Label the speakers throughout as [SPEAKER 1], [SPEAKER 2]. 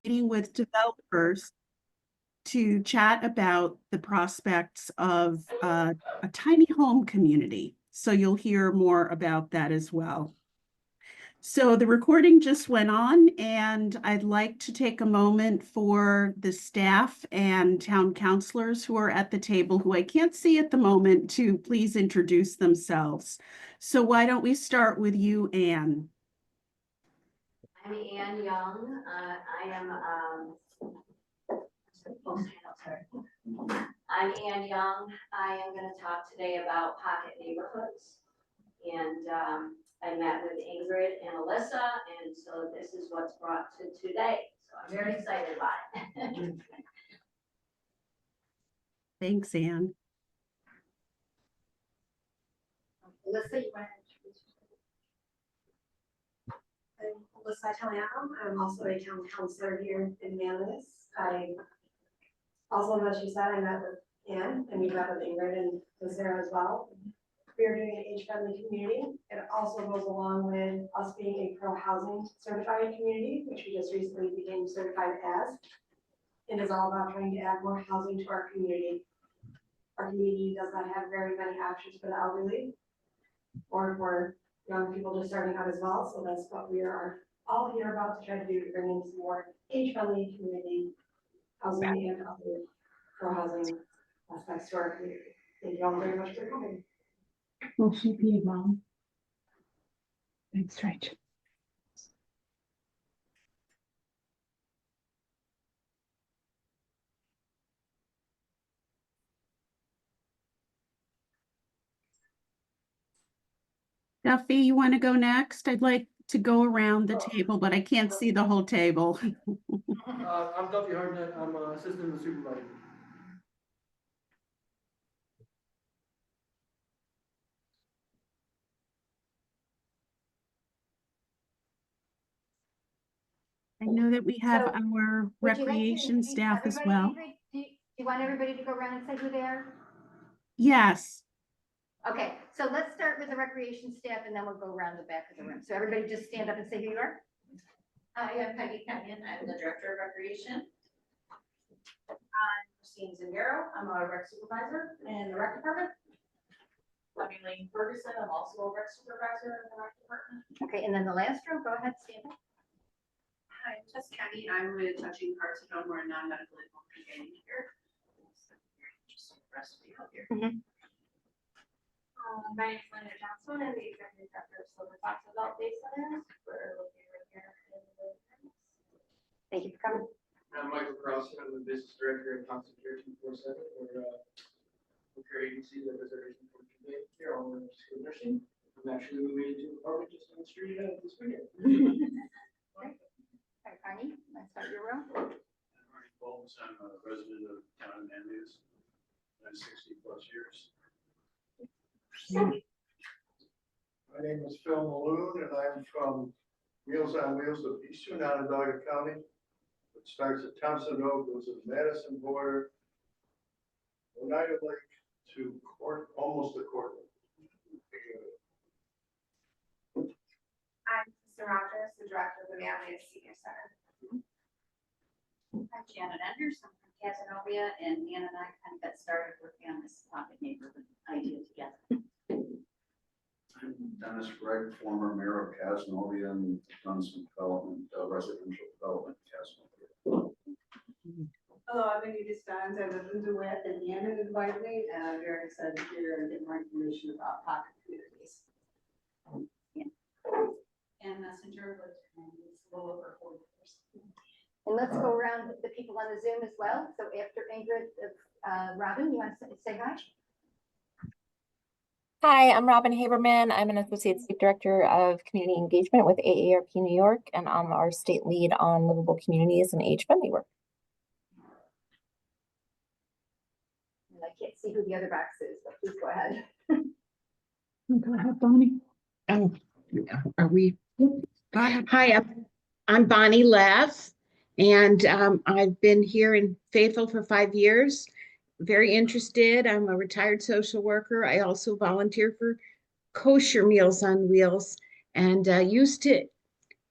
[SPEAKER 1] meeting with developers to chat about the prospects of a tiny home community. So you'll hear more about that as well. So the recording just went on, and I'd like to take a moment for the staff and town councilors who are at the table, who I can't see at the moment, to please introduce themselves. So why don't we start with you, Anne?
[SPEAKER 2] I'm Anne Young. I'm Anne Young. I am going to talk today about pocket neighborhoods. And I met with Ingrid and Alyssa, and so this is what's brought to today. So I'm very excited about it.
[SPEAKER 1] Thanks, Anne.
[SPEAKER 3] Alyssa, you want to introduce yourself? I'm Alyssa Italiano. I'm also a town councilor here in Manlius. I also, as you said, I met with Anne and we met with Ingrid and Sarah as well. We are doing an age-friendly community. It also goes along with us being a pro-housing certified community, which we just recently became certified as. It is all about trying to add more housing to our community. Our community does not have very many options for the elderly or for young people just starting out as well. So that's what we are all here about, to try to do, to bring in some more age-friendly community housing and other pro-housing aspects to our community. Thank you all very much for coming.
[SPEAKER 4] Will she be a mom? That's right.
[SPEAKER 1] Duffy, you want to go next? I'd like to go around the table, but I can't see the whole table.
[SPEAKER 5] I'm Duffy Hardnett. I'm an assistant supervisor.
[SPEAKER 1] I know that we have
[SPEAKER 2] So,
[SPEAKER 1] our recreation staff as well.
[SPEAKER 2] Do you want everybody to go around and say who they are?
[SPEAKER 1] Yes.
[SPEAKER 2] Okay, so let's start with the recreation staff and then we'll go around the back of the room. So everybody just stand up and say who you are.
[SPEAKER 6] Hi, I'm Peggy Kenyon. I'm the Director of Recreation. I'm Christine Zingaro. I'm a rec supervisor in the rec department. I'm Elaine Ferguson. I'm also a rec supervisor in the rec department.
[SPEAKER 2] Okay, and then the last row, go ahead, stand up.
[SPEAKER 6] Hi, I'm Tess Kenny. I'm with Touching Hearts at Home. We're a non-medical informed community here. It's very interesting for us to be out here. My name is Linda Johnson. I'm the Executive Director of Silver Fox Adult Day Centers. We're located right here in the
[SPEAKER 2] Thank you for coming.
[SPEAKER 5] I'm Michael Carlson. I'm the business director at Thompson Care 247. We're a care agency that does everything from today here all the way to skilled nursing. I'm actually moving into an apartment just on the street this weekend.
[SPEAKER 2] All right, Barney, let's start your row.
[SPEAKER 7] I'm Marty Bolmes. I'm a resident of town of Manlius. I've 60+ years.
[SPEAKER 8] My name is Phil Maloon, and I'm from Meals on Wheels of Eastern Onondaga County. It starts at Thompson Road, goes to the Madison border, Oneida Lake to Court, almost to Cortland.
[SPEAKER 3] I'm Mr. Rogers, the director of the Manlius Senior Center.
[SPEAKER 6] I'm Janet Enders. I'm from Casanova, and Ann and I kind of got started working on this pocket neighborhood idea together.
[SPEAKER 7] I'm Dennis Gregg, former mayor of Casanova, and done some development, residential development in Casanova.
[SPEAKER 9] Hello, I'm Anita Steins. I live in DeWitt, and Ann invited me, and I'm very excited to hear and get more information about pocket communities.
[SPEAKER 6] And Messenger was a little over 40 years.
[SPEAKER 2] And let's go around the people on the Zoom as well. So after Ingrid, Robin, you want to say hi?
[SPEAKER 10] Hi, I'm Robin Haberman. I'm an Associate State Director of Community Engagement with AARP New York, and I'm our state lead on livable communities and age-friendly work.
[SPEAKER 2] And I can't see who the other box is, but please go ahead.
[SPEAKER 4] Go ahead, Bonnie.
[SPEAKER 11] Oh, are we?
[SPEAKER 1] Go ahead.
[SPEAKER 11] Hi, I'm Bonnie Leff, and I've been here in Fayetteville for 5 years. Very interested. I'm a retired social worker. I also volunteer for Kosher Meals on Wheels, and used to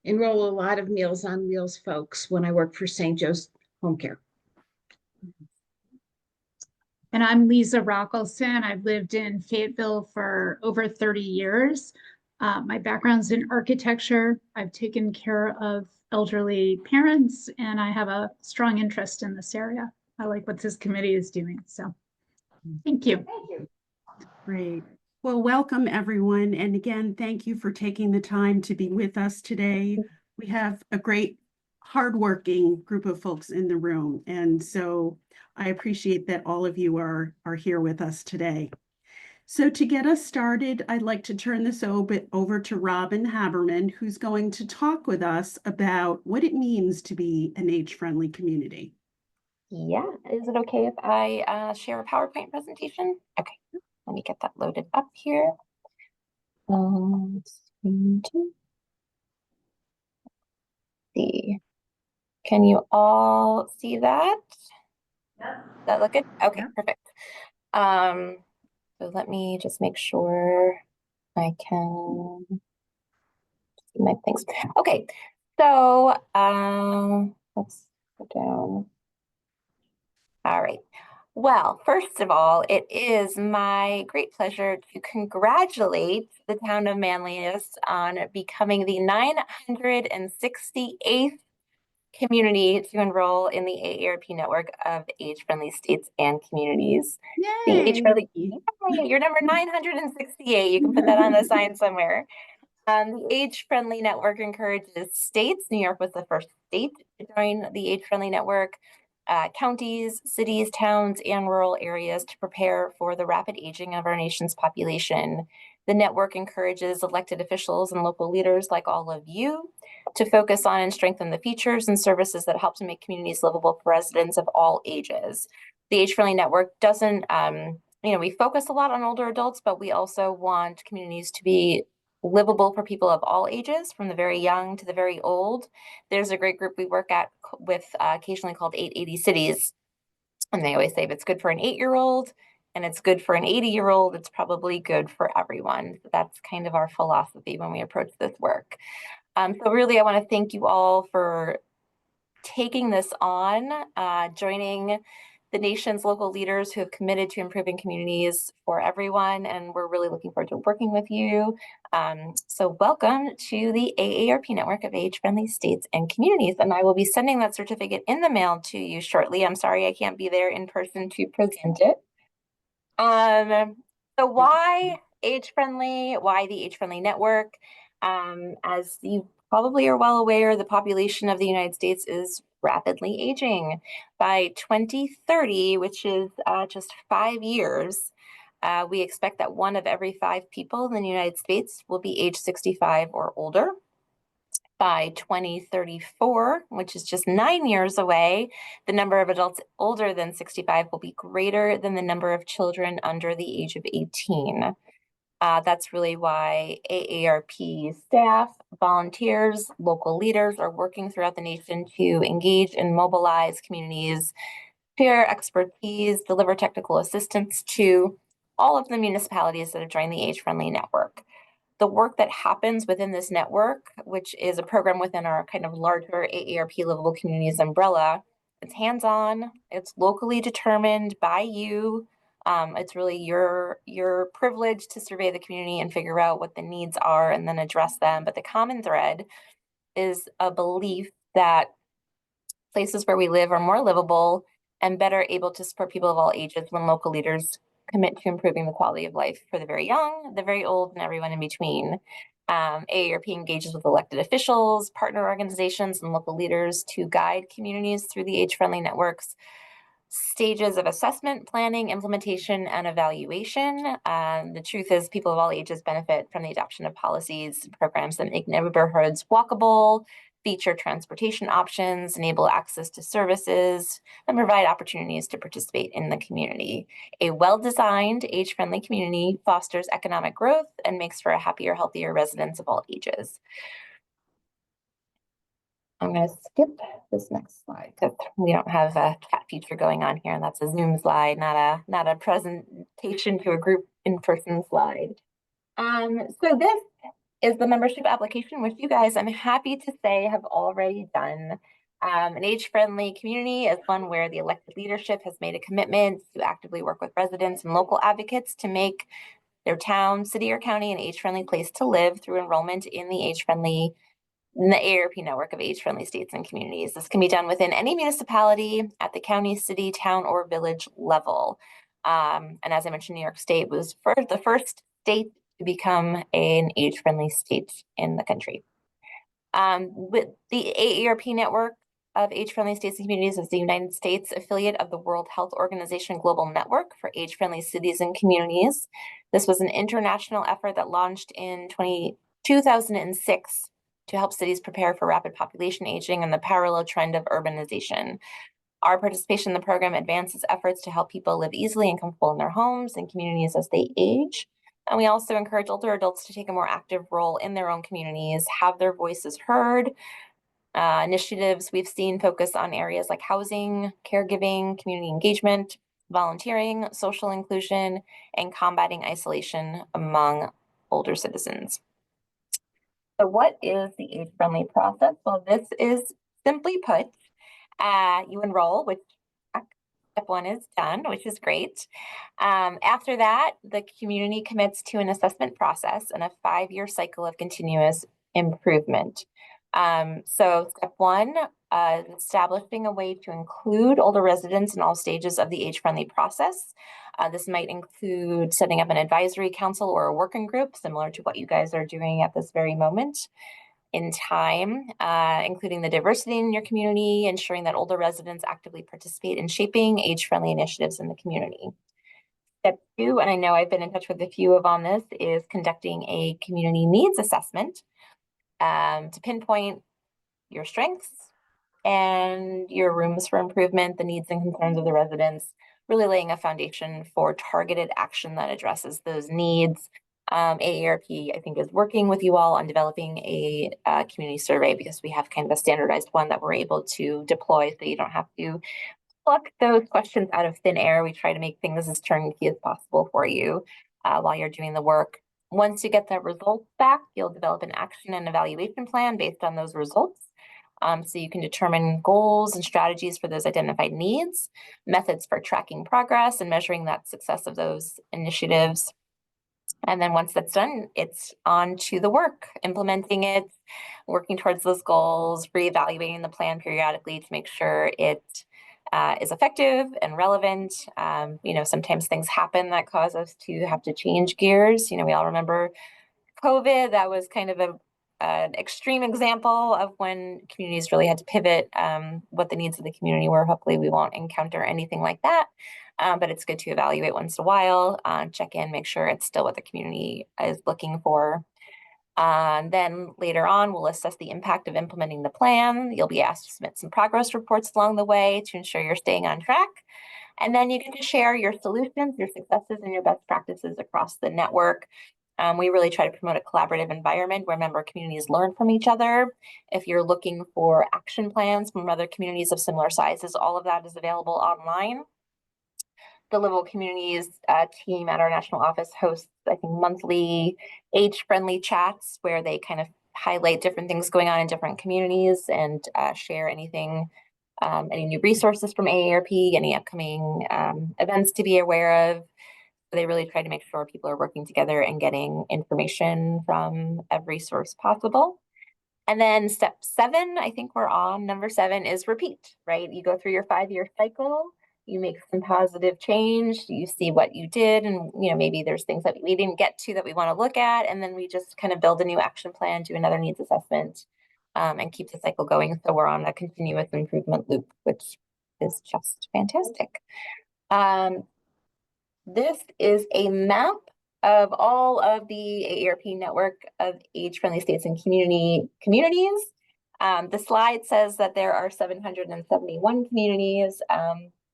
[SPEAKER 11] enroll a lot of Meals on Wheels folks when I worked for St. Joe's Home Care.
[SPEAKER 4] And I'm Lisa Rockelson. I've lived in Fayetteville for over 30 years. My background's in architecture. I've taken care of elderly parents, and I have a strong interest in this area. I like what this committee is doing, so thank you.
[SPEAKER 6] Thank you.
[SPEAKER 1] Great. Well, welcome everyone. And again, thank you for taking the time to be with us today. We have a great, hardworking group of folks in the room. And so I appreciate that all of you are here with us today. So to get us started, I'd like to turn this over to Robin Haberman, who's going to talk with us about what it means to be an age-friendly community.
[SPEAKER 10] Yeah, is it okay if I share a PowerPoint presentation? Okay, let me get that loaded up here. Screen two. See, can you all see that?
[SPEAKER 2] Yep.
[SPEAKER 10] That look good? Okay,
[SPEAKER 1] Yep.
[SPEAKER 10] perfect. So let me just make sure I can see my things. Okay, so let's go down. All right. Well, first of all, it is my great pleasure to congratulate the town of Manlius on becoming the 968th community to enroll in the AARP network of age-friendly states and communities. The age-friendly, you're number 968. You can put that on a sign somewhere. The age-friendly network encourages states. New York was the first state to join the age-friendly network. Counties, cities, towns, and rural areas to prepare for the rapid aging of our nation's population. The network encourages elected officials and local leaders like all of you to focus on and strengthen the features and services that help to make communities livable for residents of all ages. The Age Friendly Network doesn't, we focus a lot on older adults, but we also want communities to be livable for people of all ages, from the very young to the very old. There's a great group we work with occasionally called 880 Cities. And they always say if it's good for an 8-year-old and it's good for an 80-year-old, it's probably good for everyone. That's kind of our philosophy when we approach this work. So really, I want to thank you all for taking this on, joining the nation's local leaders who have committed to improving communities for everyone, and we're really looking forward to working with you. So welcome to the AARP network of age-friendly states and communities, and I will be sending that certificate in the mail to you shortly. I'm sorry I can't be there in person to present it. So why age-friendly? Why the age-friendly network? As you probably are well aware, the population of the United States is rapidly aging. By 2030, which is just 5 years, we expect that 1 of every 5 people in the United States will be age 65 or older. By 2034, which is just 9 years away, the number of adults older than 65 will be greater than the number of children under the age of 18. That's really why AARP staff, volunteers, local leaders are working throughout the nation to engage and mobilize communities, share expertise, deliver technical assistance to all of the municipalities that have joined the Age Friendly Network. The work that happens within this network, which is a program within our kind of larger AARP Livable Communities umbrella, it's hands-on, it's locally determined by you. It's really your privilege to survey the community and figure out what the needs are and then address them. But the common thread is a belief that places where we live are more livable and better able to support people of all ages when local leaders commit to improving the quality of life for the very young, the very old, and everyone in between. AARP engages with elected officials, partner organizations, and local leaders to guide communities through the age-friendly networks stages of assessment, planning, implementation, and evaluation. The truth is people of all ages benefit from the adoption of policies and programs that make neighborhoods walkable, feature transportation options, enable access to services, and provide opportunities to participate in the community. A well-designed, age-friendly community fosters economic growth and makes for a happier, healthier residents of all ages. I'm going to skip this next slide because we don't have a chat feature going on here, and that's a Zoom slide, not a presentation to a group in-person slide. So this is the membership application, which you guys, I'm happy to say, have already done. An age-friendly community is one where the elected leadership has made a commitment to actively work with residents and local advocates to make their town, city, or county an age-friendly place to live through enrollment in the AARP network of age-friendly states and communities. This can be done within any municipality at the county, city, town, or village level. And as I mentioned, New York State was the first state to become an age-friendly state in the country. With the AARP network of age-friendly states and communities is the United States affiliate of the World Health Organization Global Network for Age-Friendly Cities and Communities. This was an international effort that launched in 2006 to help cities prepare for rapid population aging and the parallel trend of urbanization. Our participation in the program advances efforts to help people live easily and comfortable in their homes and communities as they age. And we also encourage older adults to take a more active role in their own communities, have their voices heard. Initiatives we've seen focus on areas like housing, caregiving, community engagement, volunteering, social inclusion, and combating isolation among older citizens. So what is the age-friendly process? Well, this is simply put, you enroll, which step 1 is done, which is great. After that, the community commits to an assessment process and a 5-year cycle of continuous improvement. So step 1, establishing a way to include older residents in all stages of the age-friendly process. This might include setting up an advisory council or a working group, similar to what you guys are doing at this very moment in time, including the diversity in your community, ensuring that older residents actively participate in shaping age-friendly initiatives in the community. Step 2, and I know I've been in touch with a few on this, is conducting a community needs assessment to pinpoint your strengths and your rooms for improvement, the needs and concerns of the residents, really laying a foundation for targeted action that addresses those needs. AARP, I think, is working with you all on developing a community survey because we have kind of a standardized one that we're able to deploy so you don't have to pluck those questions out of thin air. We try to make things as turnkey as possible for you while you're doing the work. Once you get the results back, you'll develop an action and evaluation plan based on those results. So you can determine goals and strategies for those identified needs, methods for tracking progress and measuring that success of those initiatives. And then once that's done, it's on to the work, implementing it, working towards those goals, reevaluating the plan periodically to make sure it is effective and relevant. Sometimes things happen that cause us to have to change gears. We all remember COVID. That was kind of an extreme example of when communities really had to pivot what the needs of the community were. Hopefully we won't encounter anything like that, but it's good to evaluate once in a while, check in, make sure it's still what the community is looking for. Then later on, we'll assess the impact of implementing the plan. You'll be asked to submit some progress reports along the way to ensure you're staying on track. And then you get to share your solutions, your successes, and your best practices across the network. We really try to promote a collaborative environment where member communities learn from each other. If you're looking for action plans from other communities of similar sizes, all of that is available online. The Livable Communities team at our national office hosts, I think, monthly age-friendly chats where they kind of highlight different things going on in different communities and share anything, any new resources from AARP, any upcoming events to be aware of. They really try to make sure people are working together and getting information from every source possible. And then step 7, I think we're on number 7, is repeat, right? You go through your 5-year cycle, you make some positive change, you see what you did, and maybe there's things that we didn't get to that we want to look at, and then we just kind of build a new action plan, do another needs assessment, and keep the cycle going. So we're on a continuous improvement loop, which is just fantastic. This is a map of all of the AARP network of age-friendly states and communities. The slide says that there are 771 communities.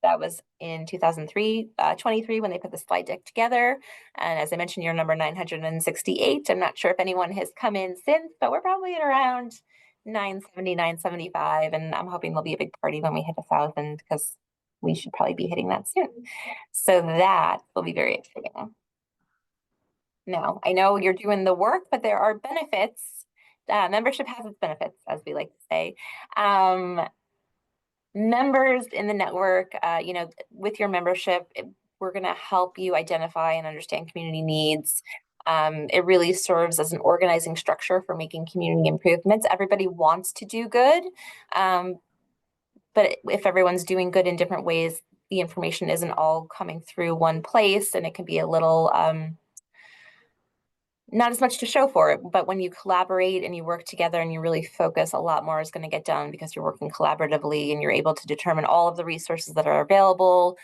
[SPEAKER 10] That was in 2023 when they put the slide deck together. And as I mentioned, you're number 968. I'm not sure if anyone has come in since, but we're probably at around 970, 975. And I'm hoping there'll be a big party when we hit 1,000 because we should probably be hitting that soon. So that will be very exciting. No, I know you're doing the work, but there are benefits. Membership has its benefits, as we like to say. Members in the network, with your membership, we're going to help you identify and understand community needs. It really serves as an organizing structure for making community improvements. Everybody wants to do good, but if everyone's doing good in different ways, the information isn't all coming through one place, and it can be a little not as much to show for it. But when you collaborate and you work together and you really focus, a lot more is going to get done because you're working collaboratively and you're able to determine all of the resources that are available,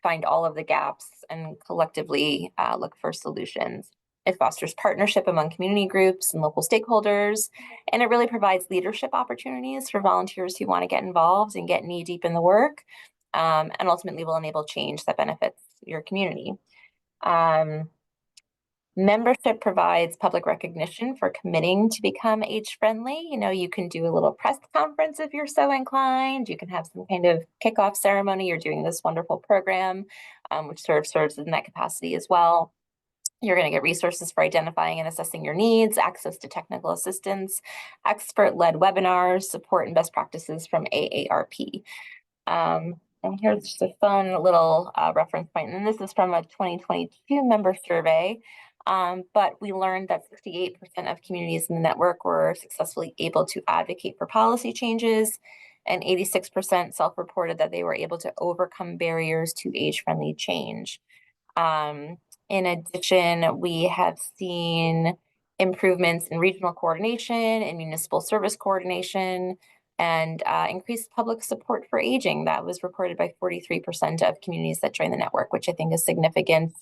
[SPEAKER 10] find all of the gaps, and collectively look for solutions. It fosters partnership among community groups and local stakeholders, and it really provides leadership opportunities for volunteers who want to get involved and get knee deep in the work, and ultimately will enable change that benefits your community. Membership provides public recognition for committing to become age-friendly. You can do a little press conference if you're so inclined. You can have some kind of kickoff ceremony. You're doing this wonderful program, which serves in that capacity as well. You're going to get resources for identifying and assessing your needs, access to technical assistance, expert-led webinars, support, and best practices from AARP. And here's just a fun little reference point. And this is from a 2022 member survey. But we learned that 68% of communities in the network were successfully able to advocate for policy changes, and 86% self-reported that they were able to overcome barriers to age-friendly change. In addition, we have seen improvements in regional coordination and municipal service coordination, and increased public support for aging. That was reported by 43% of communities that joined the network, which I think is significant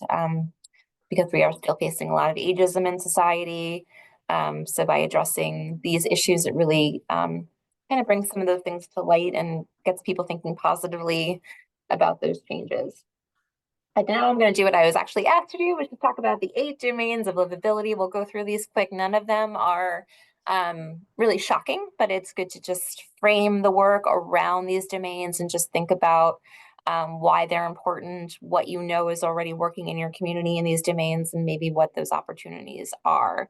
[SPEAKER 10] because we are still facing a lot of ageism in society. So by addressing these issues, it really kind of brings some of those things to light and gets people thinking positively about those changes. And now I'm going to do what I was actually asked to do, which is talk about the 8 domains of livability. We'll go through these quick. None of them are really shocking, but it's good to just frame the work around these domains and just think about why they're important, what is already working in your community in these domains, and maybe what those opportunities are.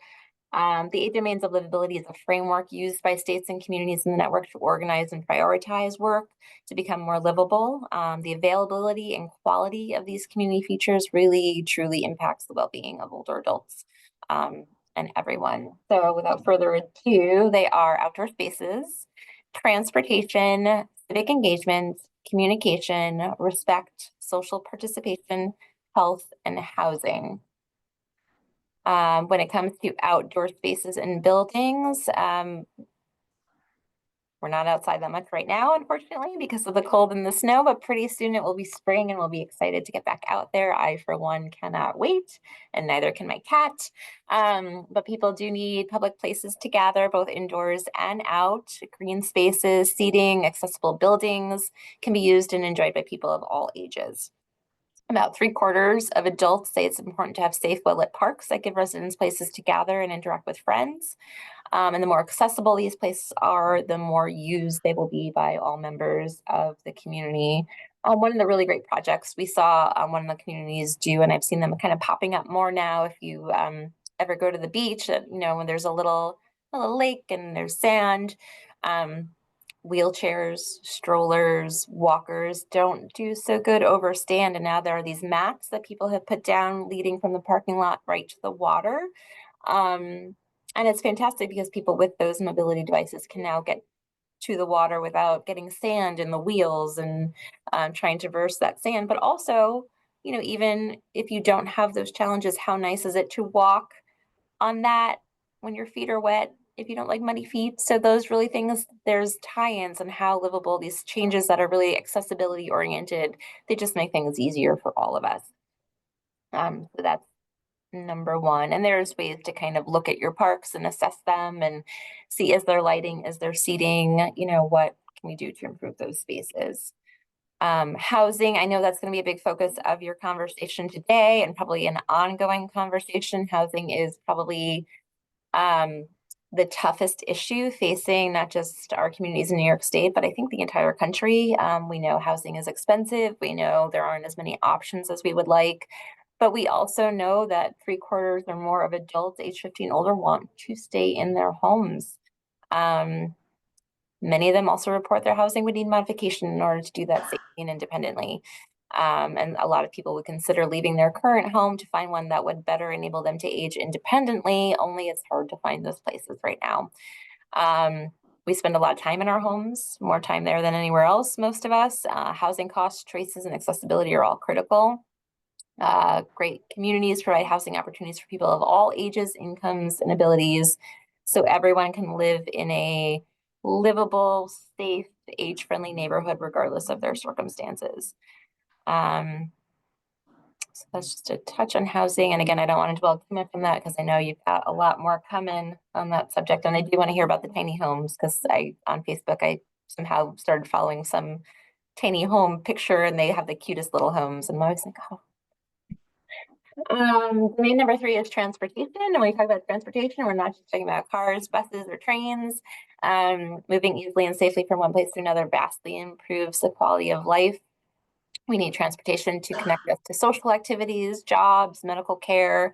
[SPEAKER 10] The 8 domains of livability is a framework used by states and communities in the network to organize and prioritize work to become more livable. The availability and quality of these community features really, truly impacts the well-being of older adults and everyone. So without further ado, they are outdoor spaces, transportation, civic engagement, communication, respect, social participation, health, and housing. When it comes to outdoor spaces and buildings, we're not outside that much right now, unfortunately, because of the cold and the snow, but pretty soon it will be spring and we'll be excited to get back out there. I, for one, cannot wait, and neither can my cat. But people do need public places to gather, both indoors and out. Green spaces, seating, accessible buildings can be used and enjoyed by people of all ages. About 3/4 of adults say it's important to have safe, well-lit parks that give residents places to gather and interact with friends. And the more accessible these places are, the more used they will be by all members of the community. One of the really great projects we saw one of the communities do, and I've seen them kind of popping up more now if you ever go to the beach, when there's a little lake and there's sand. Wheelchairs, strollers, walkers don't do so good overstand, and now there are these mats that people have put down leading from the parking lot right to the water. And it's fantastic because people with those mobility devices can now get to the water without getting sand in the wheels and trying to traverse that sand. But also, even if you don't have those challenges, how nice is it to walk on that when your feet are wet, if you don't like muddy feet? So those really things, there's tie-ins on how livable these changes that are really accessibility oriented, they just make things easier for all of us. So that's number one. And there's ways to kind of look at your parks and assess them and see, is there lighting, is there seating, what can we do to improve those spaces? Housing, I know that's going to be a big focus of your conversation today and probably an ongoing conversation. Housing is probably the toughest issue facing not just our communities in New York State, but I think the entire country. We know housing is expensive. We know there aren't as many options as we would like. But we also know that 3/4 or more of adults age 50 and older want to stay in their homes. Many of them also report their housing would need modification in order to do that safely and independently. And a lot of people would consider leaving their current home to find one that would better enable them to age independently, only it's hard to find those places right now. We spend a lot of time in our homes, more time there than anywhere else, most of us. Housing costs, choices, and accessibility are all critical. Great communities provide housing opportunities for people of all ages, incomes, and abilities, so everyone can live in a livable, safe, age-friendly neighborhood regardless of their circumstances. So that's just a touch on housing. And again, I don't want to dwell too much on that because I know you've got a lot more coming on that subject. And I do want to hear about the tiny homes because on Facebook, I somehow started following some tiny home picture and they have the cutest little homes. And I was like, oh. Main number 3 is transportation. And when we talk about transportation, we're not just talking about cars, buses, or trains. Moving easily and safely from one place to another vastly improves the quality of life. We need transportation to connect us to social activities, jobs, medical care,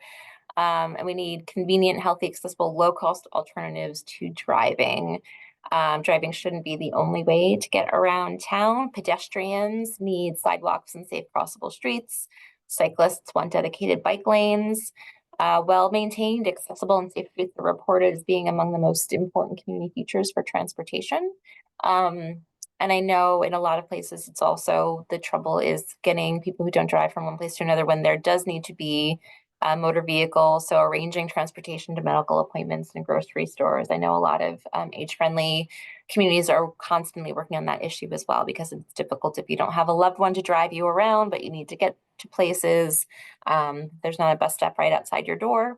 [SPEAKER 10] and we need convenient, healthy, accessible, low-cost alternatives to driving. Driving shouldn't be the only way to get around town. Pedestrians need sidewalks and safe crossable streets. Cyclists want dedicated bike lanes. Well-maintained, accessible, and safe streets are reported as being among the most important community features for transportation. And I know in a lot of places, it's also the trouble is getting people who don't drive from one place to another when there does need to be a motor vehicle. So arranging transportation to medical appointments and grocery stores. I know a lot of age-friendly communities are constantly working on that issue as well, because it's difficult if you don't have a loved one to drive you around, but you need to get to places. There's not a bus stop right outside your door.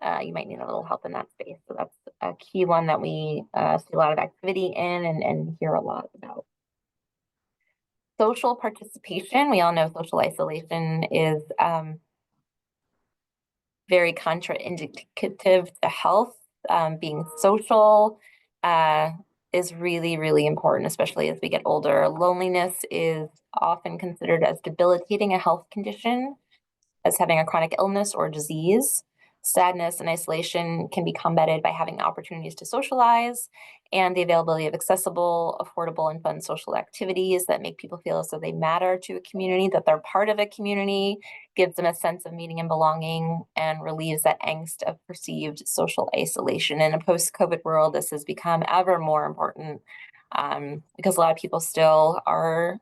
[SPEAKER 10] You might need a little help in that space. So that's a key one that we see a lot of activity in and hear a lot about. Social participation. We all know social isolation is very contraindicative to health. Being social is really, really important, especially as we get older. Loneliness is often considered as debilitating a health condition, as having a chronic illness or disease. Sadness and isolation can be combated by having opportunities to socialize and the availability of accessible, affordable, and fun social activities that make people feel as though they matter to a community, that they're part of a community, gives them a sense of meaning and belonging, and relieves that angst of perceived social isolation. In a post-COVID world, this has become ever more important because a lot of people still are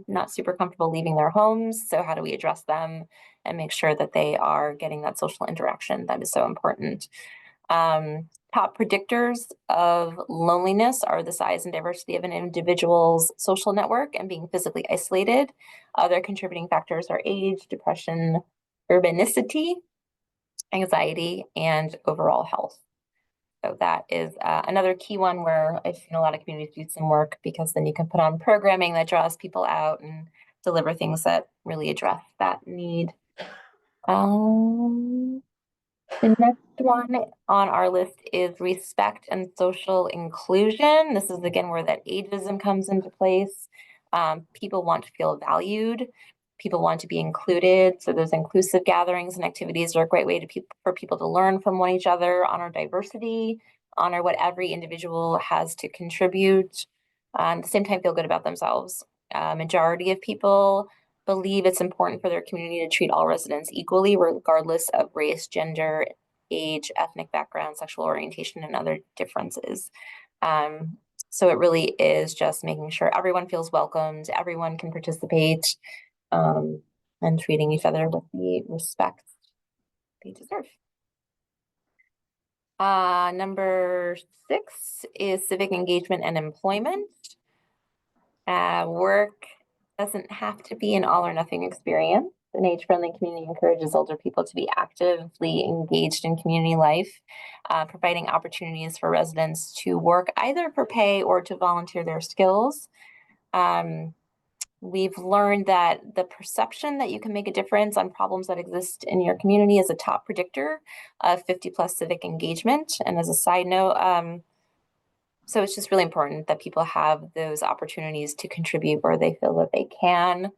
[SPEAKER 10] not super comfortable leaving their homes. So how do we address them and make sure that they are getting that social interaction that is so important? Top predictors of loneliness are the size and diversity of an individual's social network and being physically isolated. Other contributing factors are age, depression, urbanicity, anxiety, and overall health. So that is another key one where I've seen a lot of communities do some work, because then you can put on programming that draws people out and deliver things that really address that need. The next one on our list is respect and social inclusion. This is again where that ageism comes into place. People want to feel valued. People want to be included. So those inclusive gatherings and activities are a great way for people to learn from one each other, honor diversity, honor what every individual has to contribute, at the same time feel good about themselves. Majority of people believe it's important for their community to treat all residents equally, regardless of race, gender, age, ethnic background, sexual orientation, and other differences. So it really is just making sure everyone feels welcomed, everyone can participate, and treating each other with the respect they deserve. Number 6 is civic engagement and employment. Work doesn't have to be an all or nothing experience. An age-friendly community encourages older people to be actively engaged in community life, providing opportunities for residents to work either for pay or to volunteer their skills. We've learned that the perception that you can make a difference on problems that exist in your community is a top predictor of 50+ civic engagement. And as a side note, so it's just really important that people have those opportunities to contribute where they feel that they can.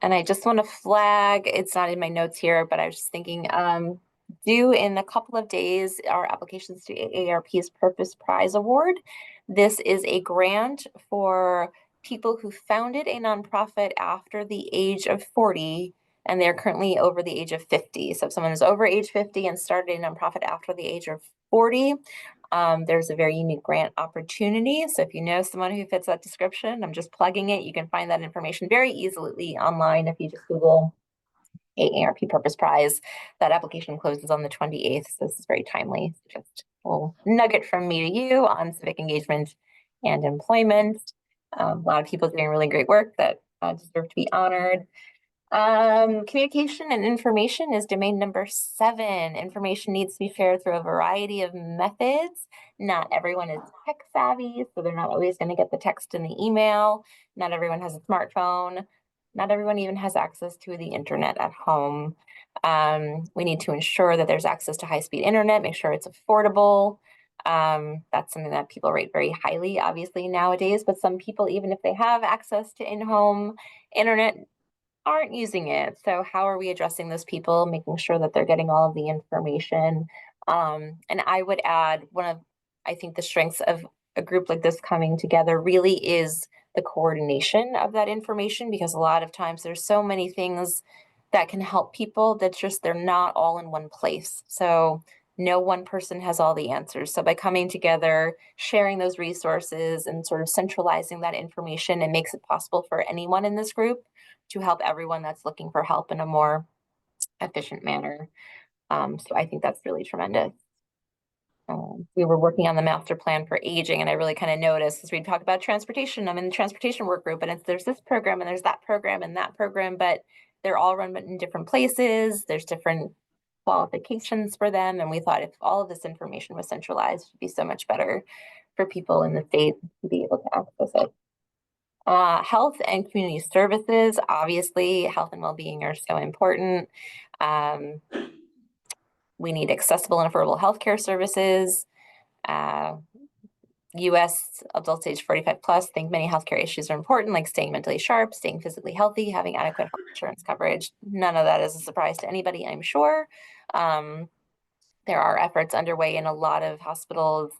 [SPEAKER 10] And I just want to flag, it's not in my notes here, but I was just thinking, due in a couple of days, our applications to AARP's Purpose Prize Award. This is a grant for people who founded a nonprofit after the age of 40, and they're currently over the age of 50. So if someone is over age 50 and started a nonprofit after the age of 40, there's a very unique grant opportunity. So if you know someone who fits that description, I'm just plugging it. You can find that information very easily online if you just Google AARP Purpose Prize. That application closes on the 28th, so this is very timely. Just a little nugget from me to you on civic engagement and employment. A lot of people doing really great work that deserve to be honored. Communication and information is domain number 7. Information needs to be shared through a variety of methods. Not everyone is tech savvy, so they're not always going to get the text and the email. Not everyone has a smartphone. Not everyone even has access to the internet at home. We need to ensure that there's access to high-speed internet, make sure it's affordable. That's something that people rate very highly, obviously, nowadays, but some people, even if they have access to in-home internet, aren't using it. So how are we addressing those people, making sure that they're getting all of the information? And I would add, I think the strengths of a group like this coming together really is the coordination of that information, because a lot of times there's so many things that can help people that just they're not all in one place. So no one person has all the answers. So by coming together, sharing those resources and sort of centralizing that information, it makes it possible for anyone in this group to help everyone that's looking for help in a more efficient manner. So I think that's really tremendous. We were working on the master plan for aging, and I really kind of noticed as we talk about transportation, I'm in the transportation work group, and there's this program and there's that program and that program, but they're all run in different places. There's different qualifications for them. And we thought if all of this information was centralized, it would be so much better for people in the state to be able to access it. Health and community services, obviously, health and well-being are so important. We need accessible and affordable healthcare services. U.S. adults age 45 plus think many healthcare issues are important, like staying mentally sharp, staying physically healthy, having adequate health insurance coverage. None of that is a surprise to anybody, I'm sure. There are efforts underway in a lot of hospitals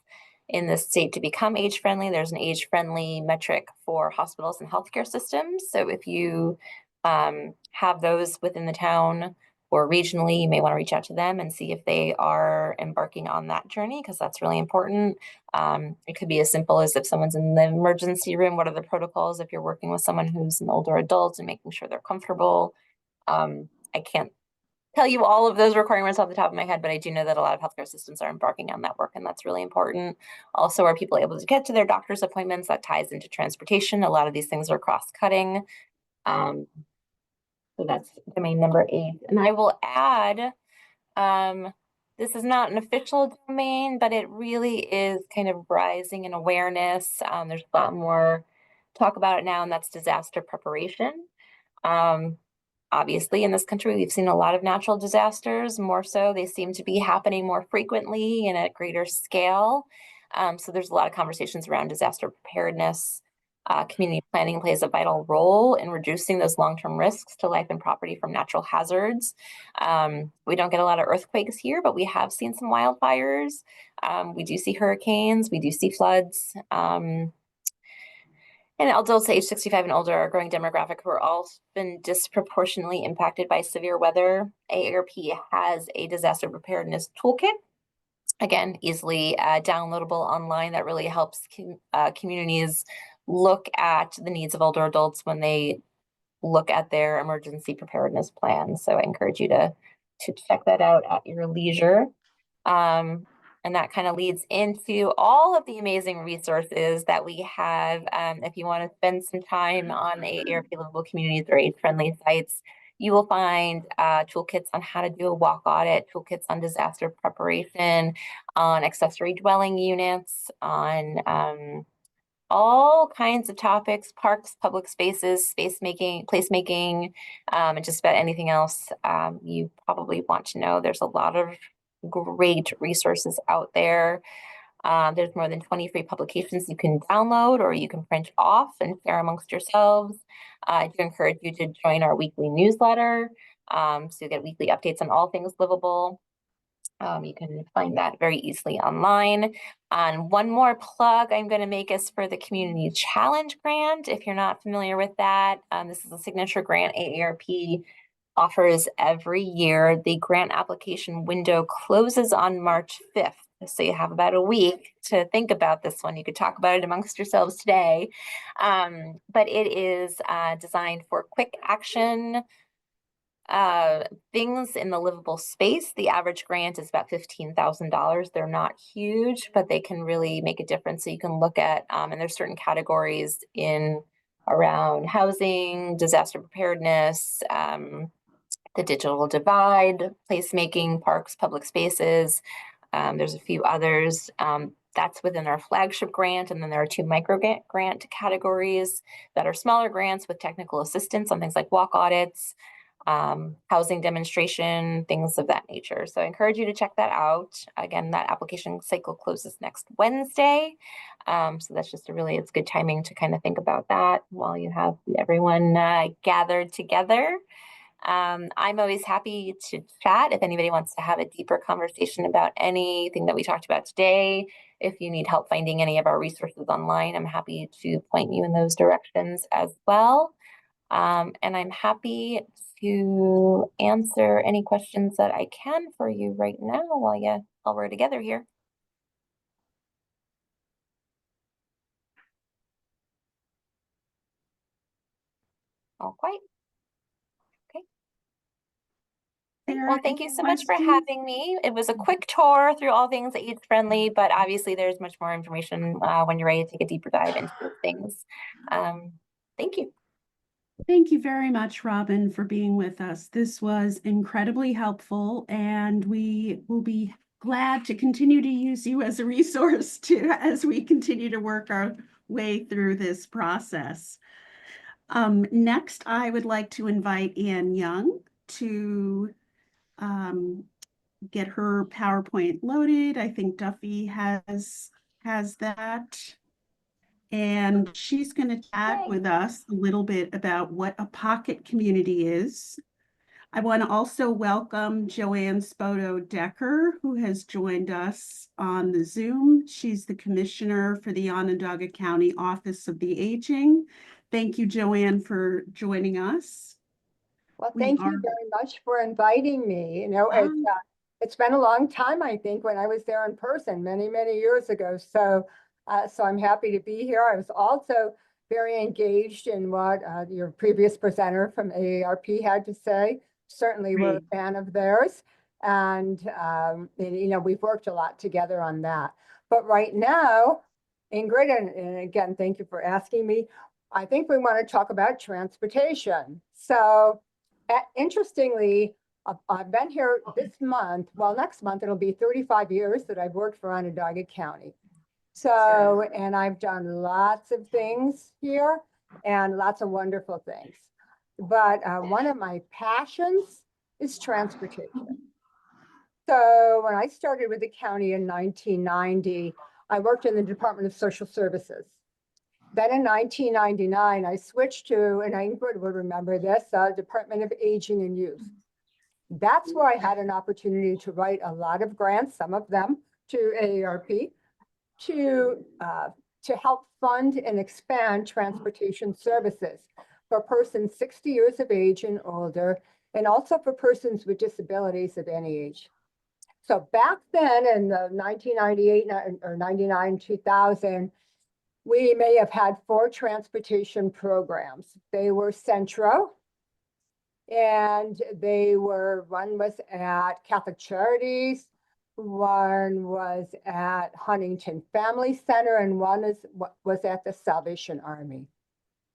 [SPEAKER 10] in the state to become age-friendly. There's an age-friendly metric for hospitals and healthcare systems. So if you have those within the town or regionally, you may want to reach out to them and see if they are embarking on that journey, because that's really important. It could be as simple as if someone's in the emergency room, what are the protocols if you're working with someone who's an older adult and making sure they're comfortable. I can't tell you all of those requirements off the top of my head, but I do know that a lot of healthcare systems are embarking on that work, and that's really important. Also, are people able to get to their doctor's appointments? That ties into transportation. A lot of these things are cross-cutting. So that's domain number 8. And I will add, this is not an official domain, but it really is kind of rising in awareness. There's a lot more talk about it now, and that's disaster preparation. Obviously, in this country, we've seen a lot of natural disasters. More so, they seem to be happening more frequently and at greater scale. So there's a lot of conversations around disaster preparedness. Community planning plays a vital role in reducing those long-term risks to life and property from natural hazards. We don't get a lot of earthquakes here, but we have seen some wildfires. We do see hurricanes, we do see floods. And adults age 65 and older are a growing demographic who are often disproportionately impacted by severe weather. AARP has a disaster preparedness toolkit, again, easily downloadable online, that really helps communities look at the needs of older adults when they look at their emergency preparedness plans. So I encourage you to check that out at your leisure. And that kind of leads into all of the amazing resources that we have. If you want to spend some time on AARP Livable Communities or age-friendly sites, you will find toolkits on how to do a walk audit, toolkits on disaster preparation, on accessory dwelling units, on all kinds of topics, parks, public spaces, placemaking, and just about anything else you probably want to know. There's a lot of great resources out there. There's more than 20 free publications you can download or you can print off and share amongst yourselves. I do encourage you to join our weekly newsletter, so you get weekly updates on all things livable. You can find that very easily online. And one more plug I'm going to make is for the Community Challenge Grant. If you're not familiar with that, this is a signature grant AARP offers every year. The grant application window closes on March 5th. So you have about a week to think about this one. You could talk about it amongst yourselves today. But it is designed for quick action things in the livable space. The average grant is about $15,000. They're not huge, but they can really make a difference. So you can look at, and there's certain categories in around housing, disaster preparedness, the digital divide, placemaking, parks, public spaces. There's a few others. That's within our flagship grant. And then there are 2 micro grant categories that are smaller grants with technical assistance on things like walk audits, housing demonstration, things of that nature. So I encourage you to check that out. Again, that application cycle closes next Wednesday. So that's just it's good timing to kind of think about that while you have everyone gathered together. I'm always happy to chat if anybody wants to have a deeper conversation about anything that we talked about today. If you need help finding any of our resources online, I'm happy to point you in those directions as well. And I'm happy to answer any questions that I can for you right now while we're together here. All quiet. Okay.
[SPEAKER 1] Sarah,
[SPEAKER 10] Well, thank you
[SPEAKER 1] any
[SPEAKER 10] so much for
[SPEAKER 1] questions?
[SPEAKER 10] having me. It was a quick tour through all things age friendly, but obviously there's much more information when you're ready to take a deeper dive into those things. Thank you.
[SPEAKER 1] Thank you very much, Robin, for being with us. This was incredibly helpful, and we will be glad to continue to use you as a resource as we continue to work our way through this process. Next, I would like to invite Ann Young to get her PowerPoint loaded. I think Duffy has that. And she's going to chat with us a little bit about what a pocket community is. I want to also welcome Joanne Spoto Decker, who has joined us on the Zoom. She's the Commissioner for the Onondaga County Office of the Aging. Thank you, Joanne, for joining us.
[SPEAKER 12] Well, thank you very much for inviting me. It's been a long time, I think, when I was there in person many, many years ago. So I'm happy to be here. I was also very engaged in what your previous presenter from AARP had to say. Certainly we're a fan of theirs. And we've worked a lot together on that. But right now, Ingrid, and again, thank you for asking me, I think we want to talk about transportation. So interestingly, I've been here this month. Well, next month, it'll be 35 years that I've worked for Onondaga County. So, and I've done lots of things here and lots of wonderful things. But one of my passions is transportation. So when I started with the county in 1990, I worked in the Department of Social Services. Then in 1999, I switched to, and Ingrid would remember this, Department of Aging and Youth. That's where I had an opportunity to write a lot of grants, some of them to AARP, to help fund and expand transportation services for persons 60 years of age and older, and also for persons with disabilities of any age. So back then in the 1998 or 99, 2000, we may have had 4 transportation programs. They were Centro, and one was at Catholic Charities, one was at Huntington Family Center, and one was at the Salvation Army.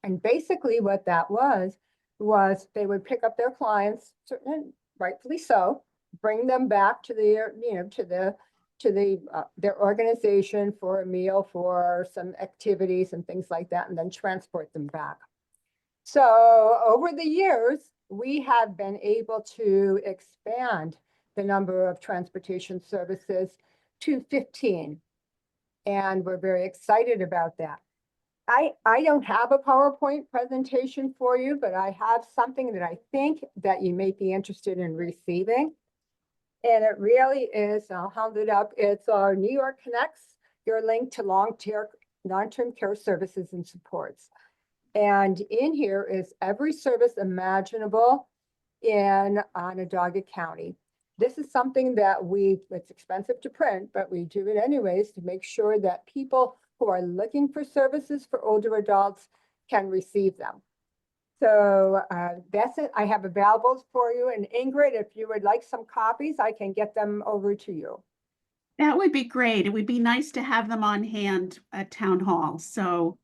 [SPEAKER 12] And basically what that was they would pick up their clients, certainly rightfully so, bring them back to their, their organization for a meal, for some activities and things like that, and then transport them back. So over the years, we have been able to expand the number of transportation services to 15. And we're very excited about that. I don't have a PowerPoint presentation for you, but I have something that I think that you may be interested in receiving. And it really is, I'll hold it up, it's our New York Connects, your link to long-term care services and supports. And in here is every service imaginable in Onondaga County. This is something that it's expensive to print, but we do it anyways to make sure that people who are looking for services for older adults can receive them. So that's it. I have availables for you. And Ingrid, if you would like some copies, I can get them over to you.
[SPEAKER 1] That would be great. It would be nice to have them on hand at town hall. So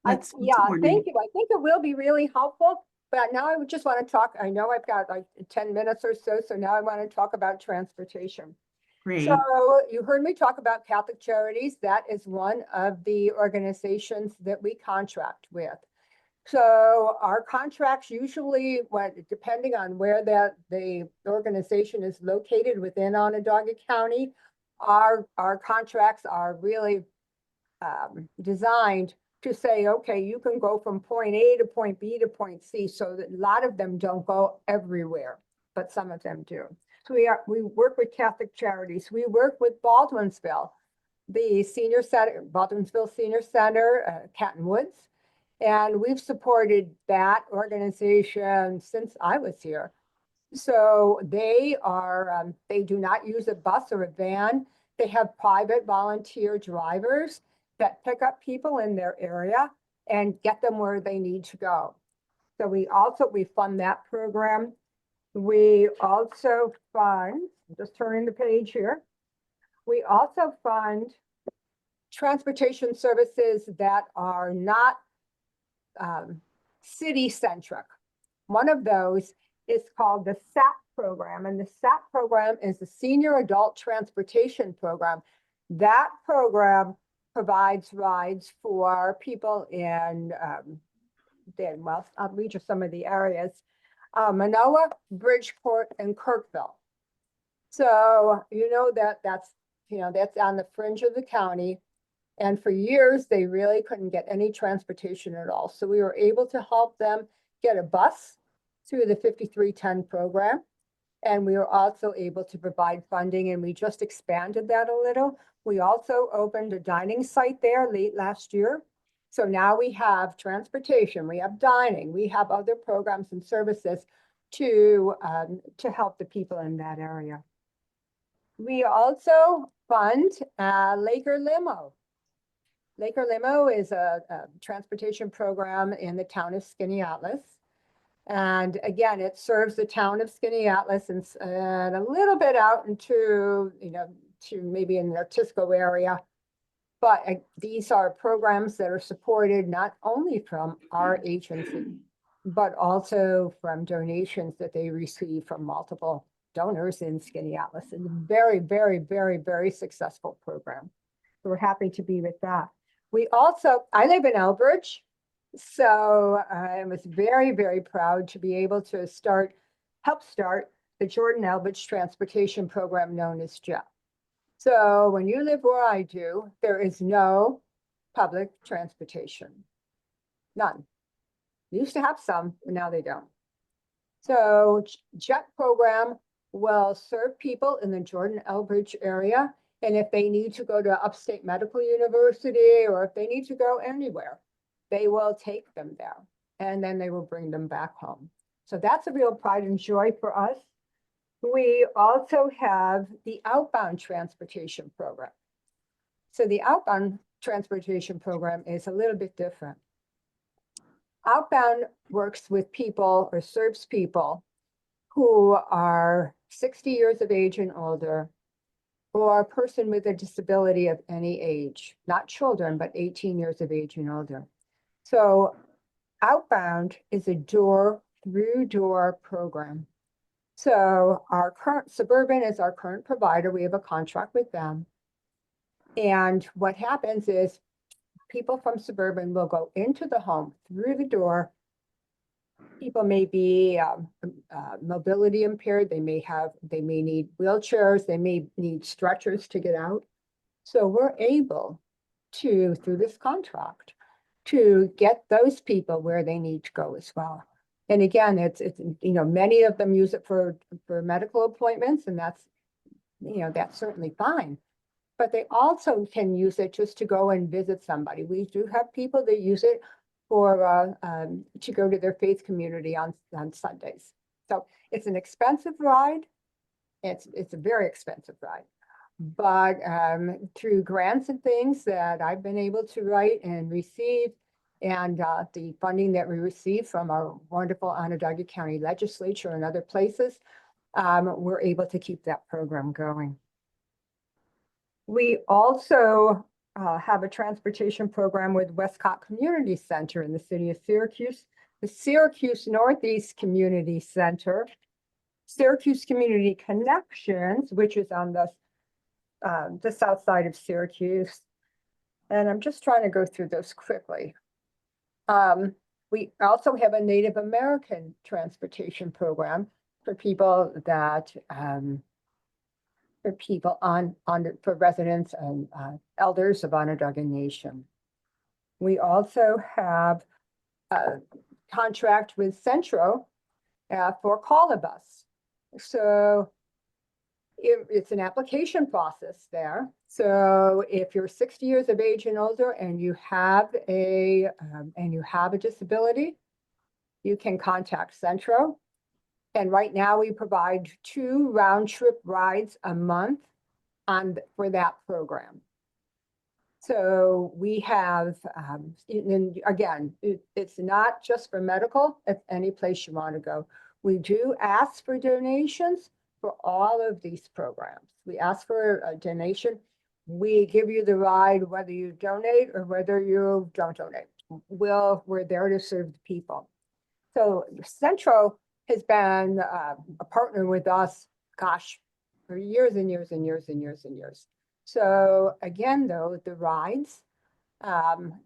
[SPEAKER 1] let's
[SPEAKER 12] Yeah,
[SPEAKER 1] coordinate.
[SPEAKER 12] thank you. I think it will be really helpful. But now I would just want to talk, I know I've got like 10 minutes or so, so now I want to talk about transportation.
[SPEAKER 1] Great.
[SPEAKER 12] So you heard me talk about Catholic Charities. That is one of the organizations that we contract with. So our contracts usually, depending on where the organization is located within Onondaga County, our contracts are really designed to say, okay, you can go from point A to point B to point C, so that a lot of them don't go everywhere, but some of them do. So we work with Catholic Charities. We work with Baldwinsville, the senior center, Baldwinsville Senior Center, Catton Woods. And we've supported that organization since I was here. So they do not use a bus or a van. They have private volunteer drivers that pick up people in their area and get them where they need to go. So we fund that program. We also fund, I'm just turning the page here. We also fund transportation services that are not city-centric. One of those is called the SAP program, and the SAP program is the Senior Adult Transportation Program. That program provides rides for people in, well, I'll read you some of the areas, Manoa, Bridgeport, and Kirkville. So you know that's on the fringe of the county. And for years, they really couldn't get any transportation at all. So we were able to help them get a bus through the 5310 program. And we were also able to provide funding, and we just expanded that a little. We also opened a dining site there late last year. So now we have transportation, we have dining, we have other programs and services to help the people in that area. We also fund Laker Limo. Laker Limo is a transportation program in the town of Skaneateles. And again, it serves the town of Skaneateles and a little bit out into, to maybe in the Artisco area. But these are programs that are supported not only from our agency, but also from donations that they receive from multiple donors in Skaneateles. And a very, very, very, very successful program. So we're happy to be with that. I live in Elbridge, so I was very, very proud to be able to help start the Jordan Elbridge Transportation Program known as JET. So when you live where I do, there is no public transportation, none. They used to have some, but now they don't. So JET program will serve people in the Jordan Elbridge area. And if they need to go to Upstate Medical University, or if they need to go anywhere, they will take them there and then they will bring them back home. So that's a real pride and joy for us. We also have the outbound transportation program. So the outbound transportation program is a little bit different. Outbound works with people or serves people who are 60 years of age and older, or a person with a disability of any age, not children, but 18 years of age and older. So outbound is a door-through-door program. So our current Suburban is our current provider. We have a contract with them. And what happens is people from Suburban will go into the home through the door. People may be mobility impaired. They may need wheelchairs. They may need stretchers to get out. So we're able through this contract, to get those people where they need to go as well. And again, it's, many of them use it for medical appointments, and that's certainly fine. But they also can use it just to go and visit somebody. We do have people that use it for, to go to their faith community on Sundays. So it's an expensive ride. It's a very expensive ride. But through grants and things that I've been able to write and receive, and the funding that we receive from our wonderful Onondaga County Legislature and other places, we're able to keep that program going. We also have a transportation program with Westcott Community Center in the city of Syracuse, the Syracuse Northeast Community Center, Syracuse Community Connections, which is on the south side of Syracuse. And I'm just trying to go through those quickly. We also have a Native American transportation program for people that, for residents and elders of Onondaga Nation. We also have a contract with Centro for Call-a-Bus. So it's an application process there. So if you're 60 years of age and older and you have a disability, you can contact Centro. And right now we provide 2 round-trip rides a month for that program. So we have, and again, it's not just for medical, it's any place you want to go. We do ask for donations for all of these programs. We ask for a donation. We give you the ride whether you donate or whether you don't donate. We're there to serve the people. So Centro has been a partner with us, gosh, for years and years and years and years and years. So again, though, the rides,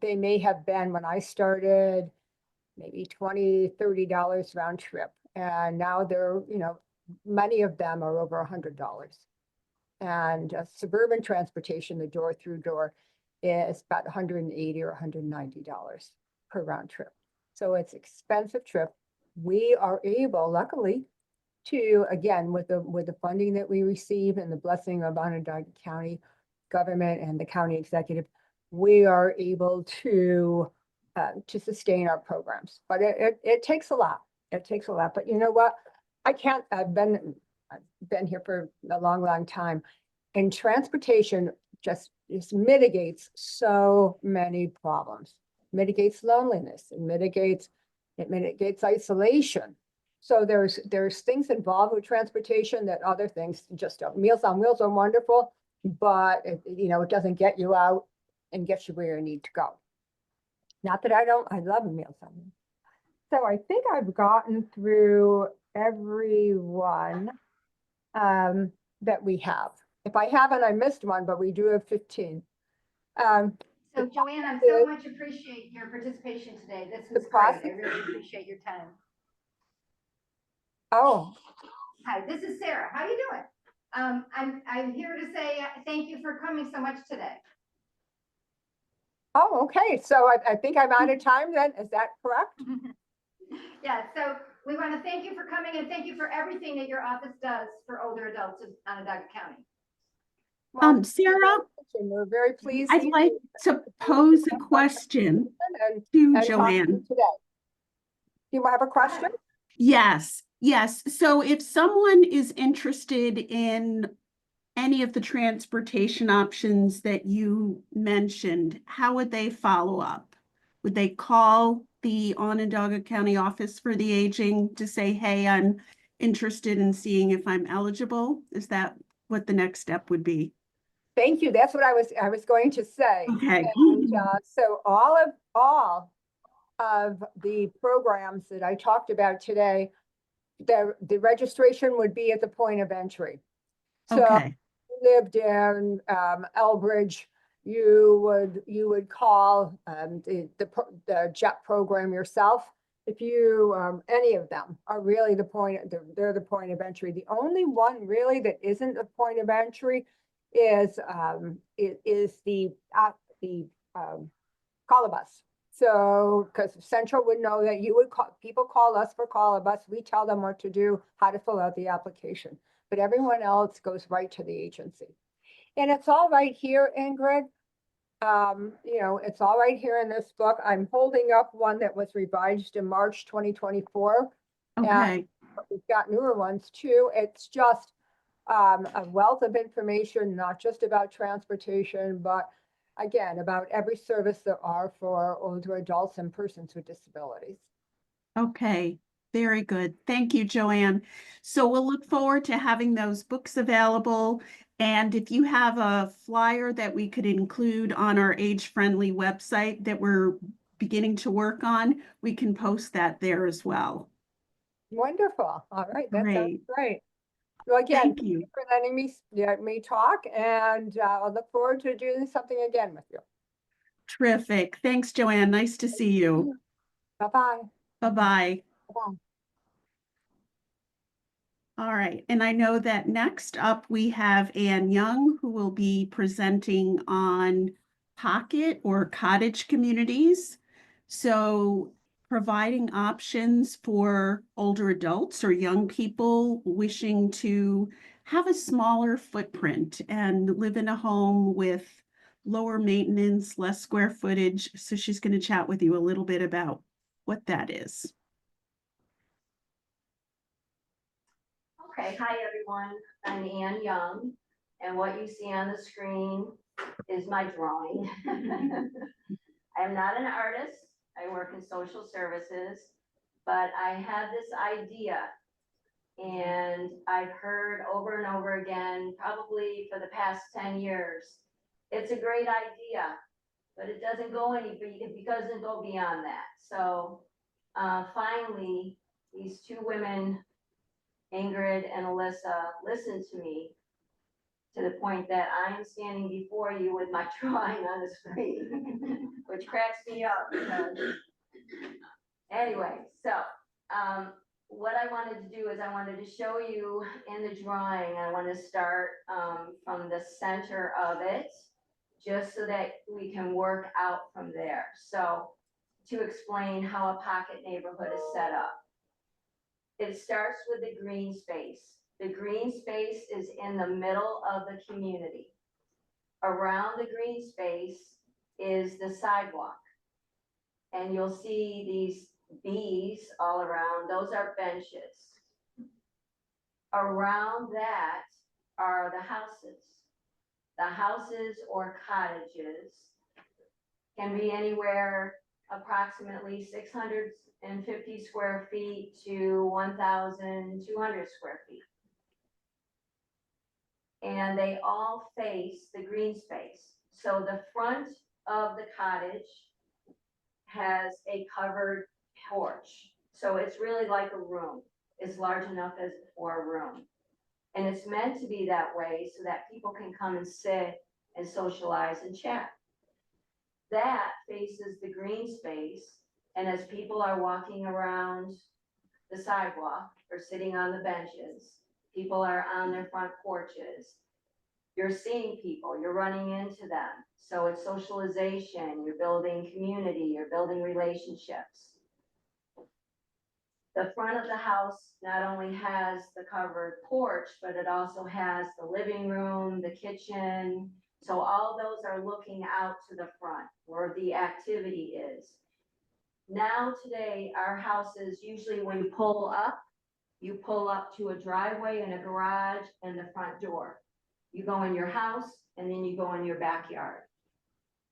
[SPEAKER 12] they may have been, when I started, maybe $20, $30 round trip. And now they're, many of them are over $100. And suburban transportation, the door through door, is about $180 or $190 per round trip. So it's an expensive trip. We are able, luckily, to, again, with the funding that we receive and the blessing of Onondaga County government and the county executive, we are able to sustain our programs. But it takes a lot. It takes a lot. But you know what? I've been here for a long, long time. And transportation just mitigates so many problems. Mitigates loneliness, it mitigates isolation. So there's things involved with transportation that other things just don't. Meals on Wheels are wonderful, but it doesn't get you out and get you where you need to go. Not that I love Meals on Wheels. So I think I've gotten through everyone that we have. If I haven't, I missed one, but we do have 15.
[SPEAKER 13] So Joanne, I so much appreciate your participation today. This was great. I really appreciate your time.
[SPEAKER 12] Oh.
[SPEAKER 13] Hi, this is Sarah. How are you doing? I'm here to say thank you for coming so much today.
[SPEAKER 12] Oh, okay. So I think I'm out of time then. Is that correct?
[SPEAKER 13] Yeah, so we want to thank you for coming and thank you for everything that your office does for older adults in Onondaga County.
[SPEAKER 12] Well,
[SPEAKER 1] Sarah,
[SPEAKER 12] we're very pleased.
[SPEAKER 1] I'd like to pose a question to Joanne.
[SPEAKER 12] Today. Do you have a question?
[SPEAKER 1] Yes. So if someone is interested in any of the transportation options that you mentioned, how would they follow up? Would they call the Onondaga County Office for the Aging to say, hey, I'm interested in seeing if I'm eligible? Is that what the next step would be?
[SPEAKER 12] Thank you. That's what I was going to say.
[SPEAKER 1] Okay.
[SPEAKER 12] And, so all of the programs that I talked about today, the registration would be at the point of entry. So
[SPEAKER 1] Okay.
[SPEAKER 12] if you lived in Elbridge, you would call the JET program yourself. If you any of them are really they're the point of entry. The only one really that isn't a point of entry is the call a bus. So, because Central would know that you would call, people call us for call a bus, we tell them what to do, how to fill out the application. But everyone else goes right to the agency. And it's all right here, Ingrid. You know, it's all right here in this book. I'm holding up one that was revised in March 2024.
[SPEAKER 1] Okay,
[SPEAKER 12] We've got newer ones too. It's just a wealth of information, not just about transportation, but again, about every service there are for older adults and persons with disabilities.
[SPEAKER 1] okay, very good. Thank you, Joanne. So we'll look forward to having those books available. And if you have a flyer that we could include on our age-friendly website that we're beginning to work on, we can post that there as well.
[SPEAKER 12] Wonderful. All right, that sounds
[SPEAKER 1] Great.
[SPEAKER 12] great. Well, again,
[SPEAKER 1] Thank you.
[SPEAKER 12] for letting me talk, and I look forward to doing something again with you.
[SPEAKER 1] Terrific. Thanks, Joanne. Nice to see you.
[SPEAKER 12] Bye-bye.
[SPEAKER 1] Bye-bye.
[SPEAKER 12] Bye-bye.
[SPEAKER 1] All right, and I know that next up we have Ann Young, who will be presenting on pocket or cottage communities. So providing options for older adults or young people wishing to have a smaller footprint and live in a home with lower maintenance, less square footage. So she's going to chat with you a little bit about what that is.
[SPEAKER 2] Okay, hi everyone, I'm Ann Young, and what you see on the screen is my drawing. I'm not an artist, I work in social services, but I had this idea, and I've heard over and over again, probably for the past 10 years, it's a great idea, but it doesn't go beyond that. So finally, these two women, Ingrid and Alyssa, listened to me to the point that I am standing before you with my drawing on the screen, which cracks me up. Anyway, so what I wanted to do is I wanted to show you in the drawing, I want to start from the center of it, just so that we can work out from there. So to explain how a pocket neighborhood is set up. It starts with the green space. The green space is in the middle of the community. Around the green space is the sidewalk. And you'll see these B's all around. Those are benches. Around that are the houses. The houses or cottages can be anywhere approximately 650 square feet to 1,200 square feet. And they all face the green space. So the front of the cottage has a covered porch. So it's really like a room. It's large enough as for a room. And it's meant to be that way so that people can come and sit and socialize and chat. That faces the green space, and as people are walking around the sidewalk or sitting on the benches, people are on their front porches, you're seeing people, you're running into them. So it's socialization, you're building community, you're building relationships. The front of the house not only has the covered porch, but it also has the living room, the kitchen. So all those are looking out to the front where the activity is. Now today, our houses, usually when you pull up to a driveway and a garage and the front door. You go in your house and then you go in your backyard.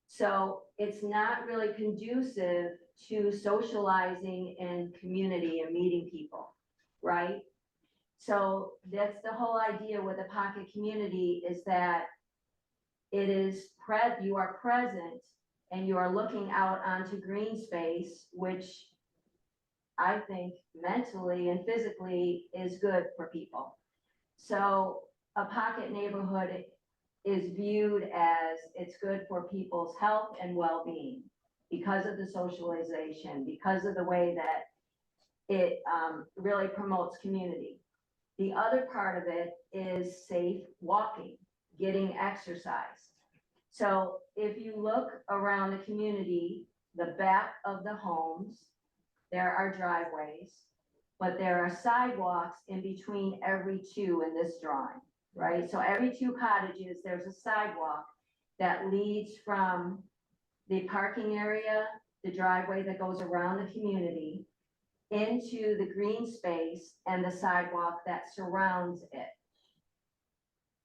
[SPEAKER 2] So it's not really conducive to socializing in community and meeting people, right? So that's the whole idea with a pocket community, is that it is you are present and you are looking out onto green space, which I think mentally and physically is good for people. So a pocket neighborhood is viewed as it's good for people's health and well-being because of the socialization, because of the way that it really promotes community. The other part of it is safe walking, getting exercise. So if you look around the community, the back of the homes, there are driveways, but there are sidewalks in between every two in this drawing, right? So every two cottages, there's a sidewalk that leads from the parking area, the driveway that goes around the community, into the green space and the sidewalk that surrounds it.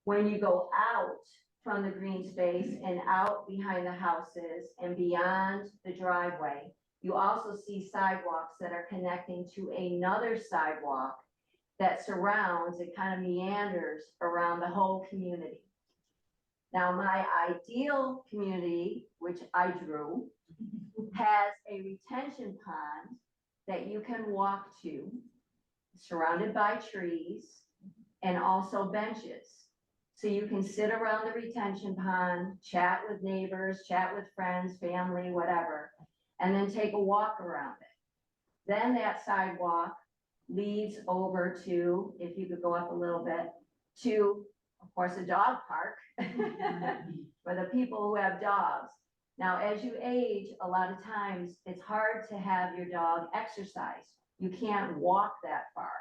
[SPEAKER 2] When you go out from the green space and out behind the houses and beyond the driveway, you also see sidewalks that are connecting to another sidewalk that surrounds, it kind of meanders around the whole community. Now, my ideal community, which I drew, has a retention pond that you can walk to, surrounded by trees, and also benches. So you can sit around the retention pond, chat with neighbors, chat with friends, family, whatever, and then take a walk around it. Then that sidewalk leads over to, if you could go up a little bit, to, of course, a dog park for the people who have dogs. Now, as you age, a lot of times it's hard to have your dog exercise. You can't walk that far.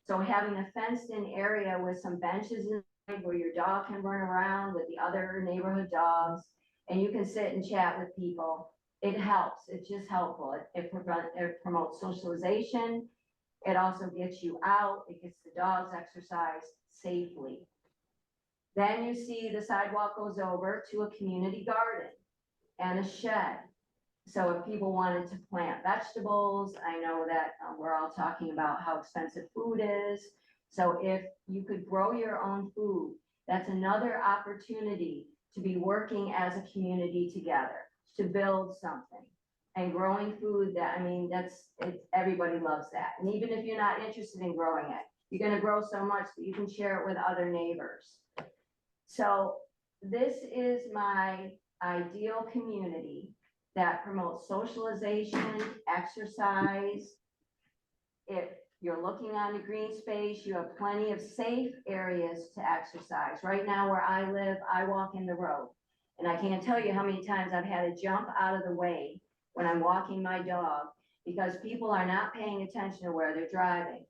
[SPEAKER 2] So having a fenced in area with some benches inside where your dog can run around with the other neighborhood dogs, and you can sit and chat with people, it helps. It's just helpful. It promotes socialization. It also gets you out. It gets the dogs exercise safely. Then you see the sidewalk goes over to a community garden and a shed. So if people wanted to plant vegetables, I know that we're all talking about how expensive food is. So if you could grow your own food, that's another opportunity to be working as a community together, to build something. And growing food, that, I mean, everybody loves that. And even if you're not interested in growing it, you're gonna grow so much that you can share it with other neighbors. So this is my ideal community that promotes socialization, exercise. If you're looking on the green space, you have plenty of safe areas to exercise. Right now where I live, I walk in the road. And I can't tell you how many times I've had to jump out of the way when I'm walking my dog because people are not paying attention to where they're driving.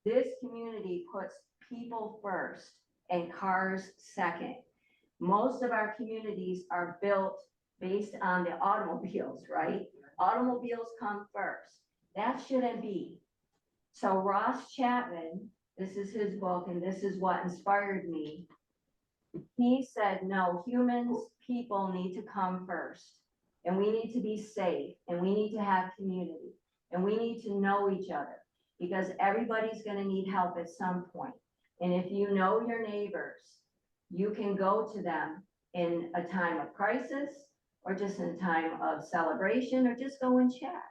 [SPEAKER 2] This community puts people first and cars second. Most of our communities are built based on the automobiles, right? Automobiles come first. That shouldn't be. So Ross Chapman, this is his book, and this is what inspired me. He said, no, humans, people need to come first. And we need to be safe, and we need to have community, and we need to know each other because everybody's gonna need help at some point. And if you know your neighbors, you can go to them in a time of crisis or just in a time of celebration or just go and chat.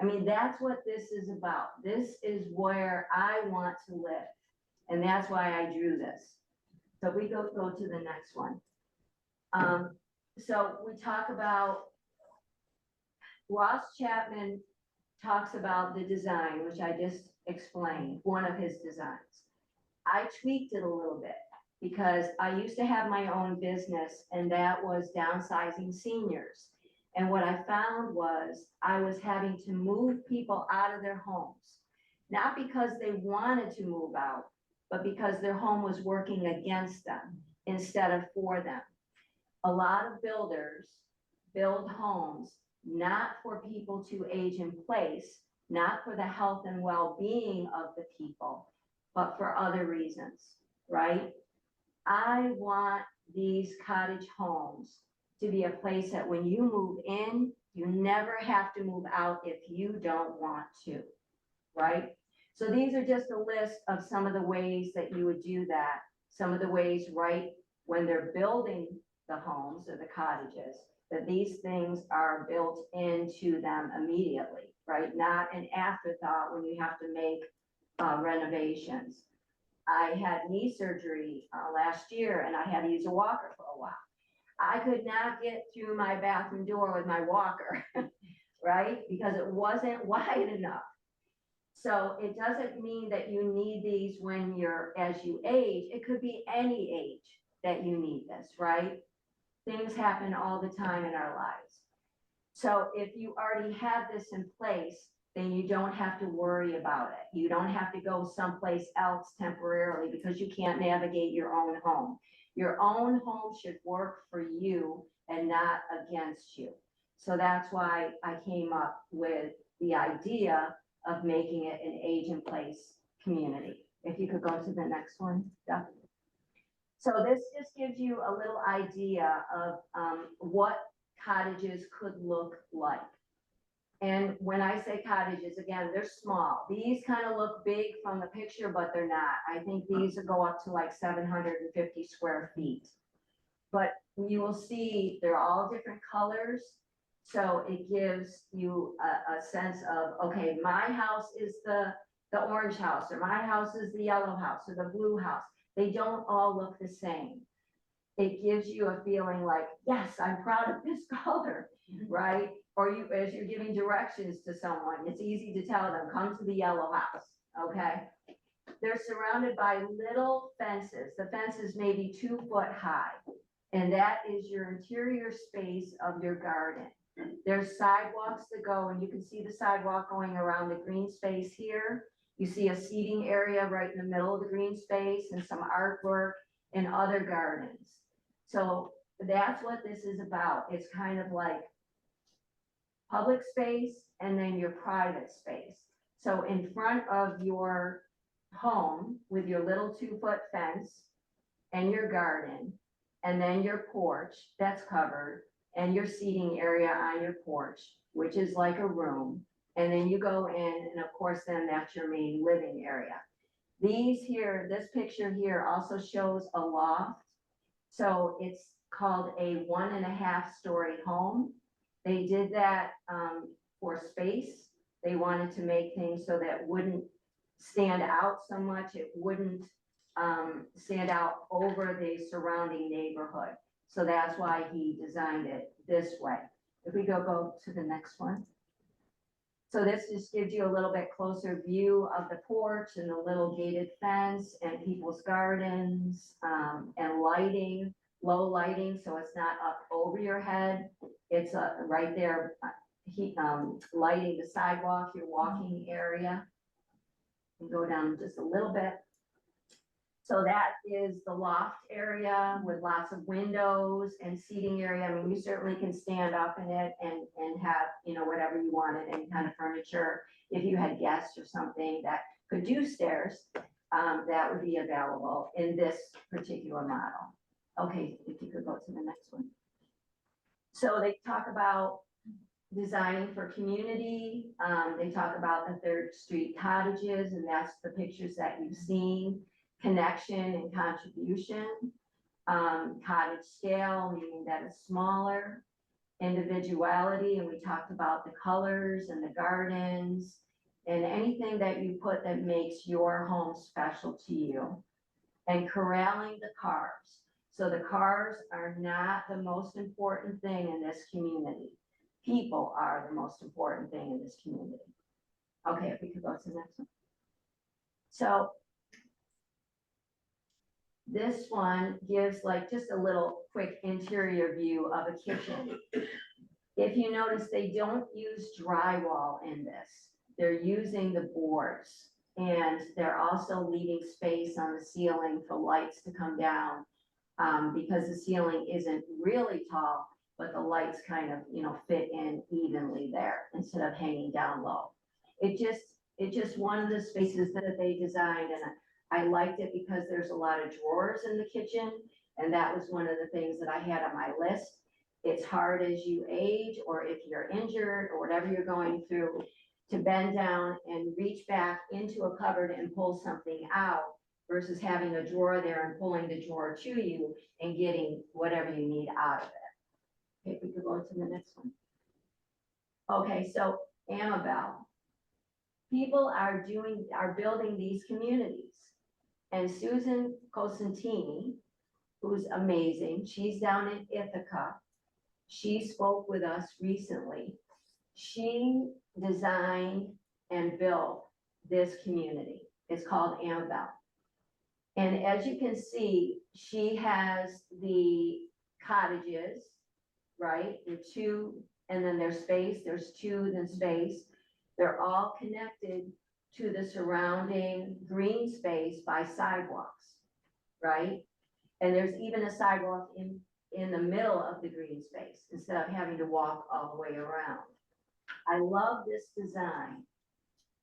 [SPEAKER 2] I mean, that's what this is about. This is where I want to live. And that's why I drew this. So we go to the next one. So we talk about, Ross Chapman talks about the design, which I just explained, one of his designs. I tweaked it a little bit because I used to have my own business and that was downsizing seniors. And what I found was I was having to move people out of their homes, not because they wanted to move out, but because their home was working against them instead of for them. A lot of builders build homes not for people to age in place, not for the health and well-being of the people, but for other reasons, right? I want these cottage homes to be a place that when you move in, you never have to move out if you don't want to, right? So these are just a list of some of the ways that you would do that. Some of the ways, right, when they're building the homes or the cottages, that these things are built into them immediately, right? Not an afterthought when you have to make renovations. I had knee surgery last year and I had to use a walker for a while. I could not get through my bathroom door with my walker, right? Because it wasn't wide enough. So it doesn't mean that you need these when you're, as you age, it could be any age that you need this, right? things happen all the time in our lives. So if you already have this in place, then you don't have to worry about it. You don't have to go someplace else temporarily because you can't navigate your own home. Your own home should work for you and not against you. So that's why I came up with the idea of making it an age-in-place community. If you could go to the next one, Duff. So this just gives you a little idea of what cottages could look like. And when I say cottages, again, they're small. These kind of look big from the picture, but they're not. I think these will go up to like 750 square feet. But you will see they're all different colors. So it gives you a sense of, okay, my house is the orange house, or my house is the yellow house, or the blue house. They don't all look the same. It gives you a feeling like, yes, I'm proud of this color, right? Or you, as you're giving directions to someone, it's easy to tell them, come to the yellow house, okay? They're surrounded by little fences. The fence is maybe 2 foot high, and that is your interior space of your garden. There's sidewalks that go, and you can see the sidewalk going around the green space here. You see a seating area right in the middle of the green space and some artwork and other gardens. So that's what this is about. It's kind of like public space and then your private space. So in front of your home with your little 2 foot fence and your garden, and then your porch that's covered, and your seating area on your porch, which is like a room. And then you go in, and of course, then that's your main living area. These here, this picture here also shows a loft. So it's called a 1.5 story home. They did that for space. They wanted to make things so that it wouldn't stand out so much. It wouldn't stand out over the surrounding neighborhood. So that's why he designed it this way. If we go to the next one. So this just gives you a little bit closer view of the porch and the little gated fence and people's gardens and lighting, low lighting, so it's not up over your head. It's right there, lighting the sidewalk, your walking area. And go down just a little bit. So that is the loft area with lots of windows and seating area. I mean, you certainly can stand up in it and have, you know, whatever you wanted, any kind of furniture. If you had guests or something that could do stairs, that would be available in this particular model. Okay, if you could go to the next one. So they talk about designing for community. They talk about the 3rd Street cottages, and that's the pictures that you've seen. Connection and contribution, cottage scale, meaning that it's smaller, individuality, and we talked about the colors and the gardens and anything that you put that makes your home special to you, and corralling the cars. So the cars are not the most important thing in this community. People are the most important thing in this community. Okay, if we could go to the next one. So this one gives like just a little quick interior view of a kitchen. If you notice, they don't use drywall in this. They're using the boards, and they're also leaving space on the ceiling for lights to come down because the ceiling isn't really tall, but the lights kind of, you know, fit in evenly there instead of hanging down low. It's just one of the spaces that they designed, and I liked it because there's a lot of drawers in the kitchen, and that was one of the things that I had on my list. It's hard as you age, or if you're injured, or whatever you're going through, to bend down and reach back into a cupboard and pull something out versus having a drawer there and pulling the drawer to you and getting whatever you need out of it. Okay, we could go to the next one. Okay, so Amabel. People are building these communities. And Susan Cosentini, who's amazing, she's down in Ithaca. She spoke with us recently. She designed and built this community. It's called Amabel. And as you can see, she has the cottages, right? The two, and then there's space, there's two, then space. They're all connected to the surrounding green space by sidewalks, right? And there's even a sidewalk in the middle of the green space instead of having to walk all the way around. I love this design,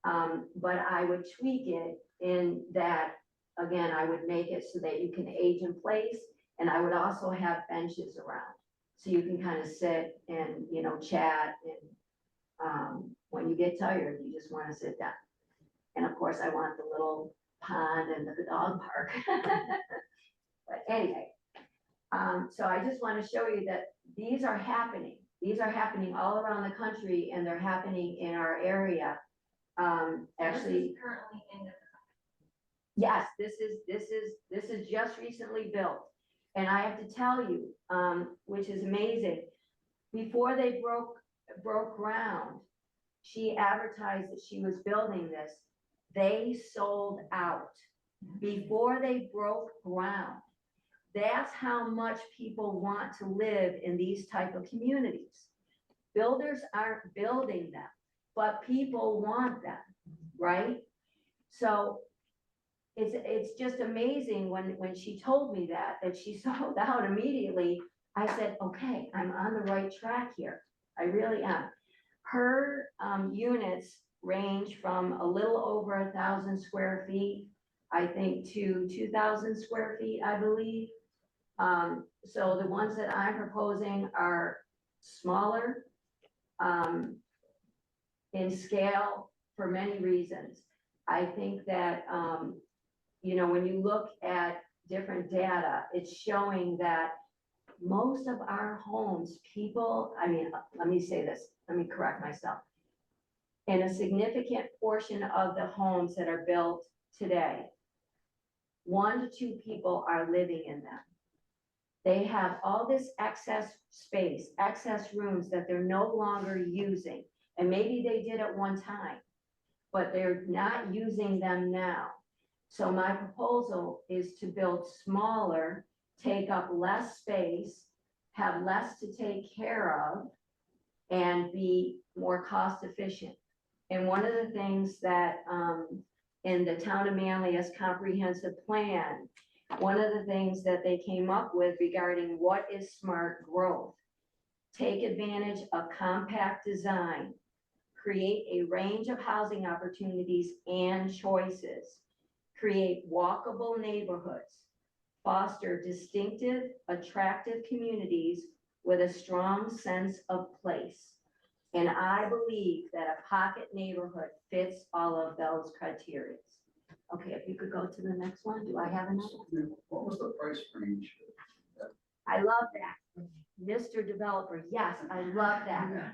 [SPEAKER 2] but I would tweak it in that, again, I would make it so that you can age in place, and I would also have benches around. So you can kind of sit and, you know, chat, and when you get tired, you just want to sit down. And of course, I want the little pond and the dog park. But anyway, so I just want to show you that these are happening. These are happening all around the country, and they're happening in our area. Actually,
[SPEAKER 6] This is currently in the.
[SPEAKER 2] yes, this is just recently built. And I have to tell you, which is amazing, before they broke ground, she advertised that she was building this. They sold out before they broke ground. That's how much people want to live in these type of communities. Builders aren't building them, but people want them, right? So it's just amazing when she told me that she sold out immediately. I said, okay, I'm on the right track here. I really am. Her units range from a little over 1,000 square feet, I think, to 2,000 square feet, I believe. So the ones that I'm proposing are smaller in scale for many reasons. I think that, you know, when you look at different data, it's showing that most of our homes, people, I mean, let me say this, let me correct myself. In a significant portion of the homes that are built today, 1 to 2 people are living in them. They have all this excess space, excess rooms that they're no longer using. And maybe they did at one time, but they're not using them now. So my proposal is to build smaller, take up less space, have less to take care of, and be more cost efficient. And one of the things that in the Town of Manlius comprehensive plan, one of the things that they came up with regarding what is smart growth, take advantage of compact design, create a range of housing opportunities and choices, create walkable neighborhoods, foster distinctive, attractive communities with a strong sense of place. And I believe that a pocket neighborhood fits all of those criteria. Okay, if you could go to the next one. Do I have another?
[SPEAKER 7] What was the price range?
[SPEAKER 2] I love that. Mr. Developer, yes, I love that.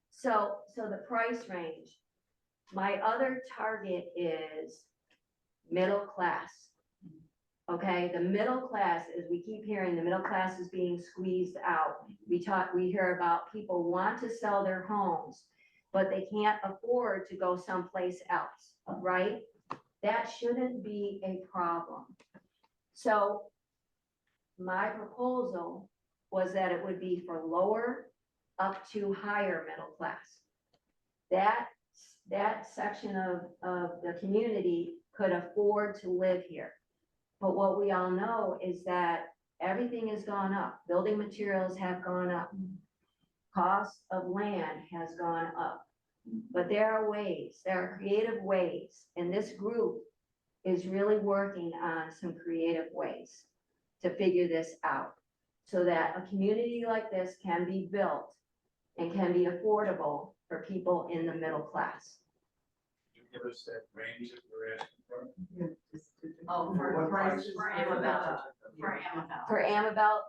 [SPEAKER 2] So the price range, my other target is middle class. Okay, the middle class, as we keep hearing, the middle class is being squeezed out. We hear about people want to sell their homes, but they can't afford to go someplace else, right? That shouldn't be a problem. So my proposal was that it would be for lower up to higher middle class. That section of the community could afford to live here. But what we all know is that everything has gone up. Building materials have gone up. Cost of land has gone up. But there are ways, there are creative ways, and this group is really working on some creative ways to figure this out so that a community like this can be built and can be affordable for people in the middle class.
[SPEAKER 8] Give us that range that we're asking for.
[SPEAKER 6] Oh,
[SPEAKER 8] What price?
[SPEAKER 6] for Amabel. For Amabel.
[SPEAKER 2] For Amabel,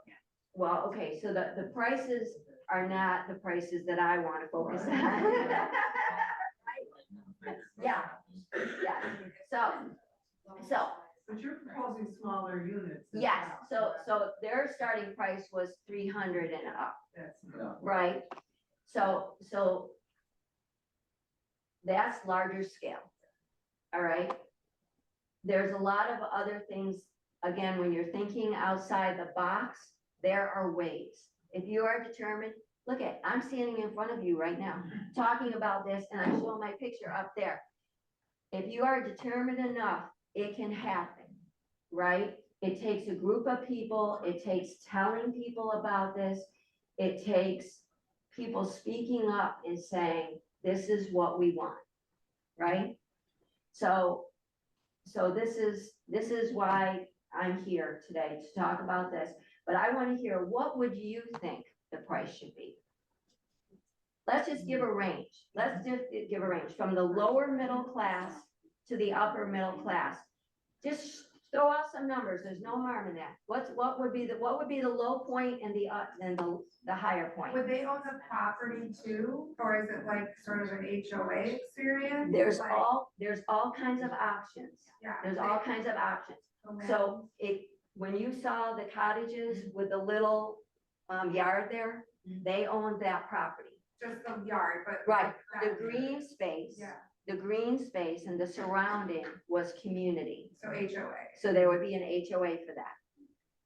[SPEAKER 2] well, okay, so the prices are not the prices that I want to focus on. Yeah, yeah, so,
[SPEAKER 9] But you're proposing smaller units. as
[SPEAKER 2] yes,
[SPEAKER 9] well.
[SPEAKER 2] so their starting price was 300 and up,
[SPEAKER 9] That's.
[SPEAKER 2] right? So that's larger scale, all right? There's a lot of other things, again, when you're thinking outside the box, there are ways. If you are determined, look at, I'm standing in front of you right now, talking about this, and I show my picture up there. If you are determined enough, it can happen, right? It takes a group of people, it takes telling people about this, it takes people speaking up and saying, this is what we want, right? So this is why I'm here today, to talk about this, but I want to hear, what would you think the price should be? Let's just give a range. Let's just give a range from the lower middle class to the upper middle class. Just throw out some numbers. There's no harm in that. What would be the low point and the higher point?
[SPEAKER 3] Would they own the property too, or is it like sort of an HOA experience?
[SPEAKER 2] There's
[SPEAKER 3] Like-
[SPEAKER 2] all kinds of options.
[SPEAKER 3] Yeah.
[SPEAKER 2] There's all kinds of options.
[SPEAKER 3] Okay.
[SPEAKER 2] So when you saw the cottages with the little yard there, they owned that property.
[SPEAKER 3] Just the yard, but.
[SPEAKER 2] Right, the
[SPEAKER 3] that-
[SPEAKER 2] green space.
[SPEAKER 3] Yeah,
[SPEAKER 2] The green space and the surrounding was community.
[SPEAKER 3] so HOA.
[SPEAKER 2] So there would be an HOA for that,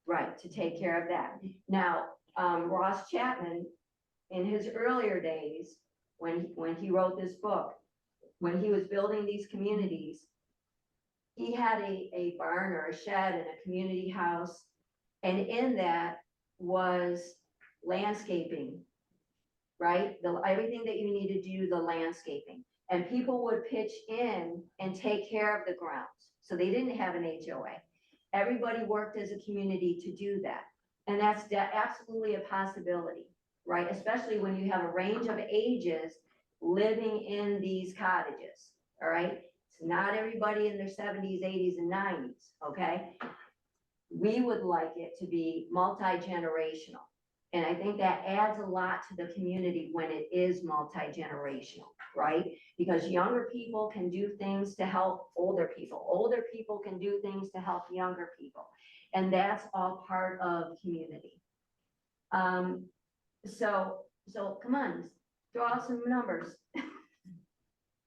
[SPEAKER 2] right, to take care of that. Now, Ross Chapman, in his earlier days, when he wrote this book, when he was building these communities, he had a barn or a shed and a community house, and in that was landscaping, right? Everything that you need to do, the landscaping. And people would pitch in and take care of the grounds. So they didn't have an HOA. Everybody worked as a community to do that. And that's absolutely a possibility, right? Especially when you have a range of ages living in these cottages, all right? It's not everybody in their 70s, 80s, and 90s, okay? We would like it to be multi-generational. And I think that adds a lot to the community when it is multi-generational, right? Because younger people can do things to help older people. Older people can do things to help younger people. And that's all part of community. So come on, throw out some numbers.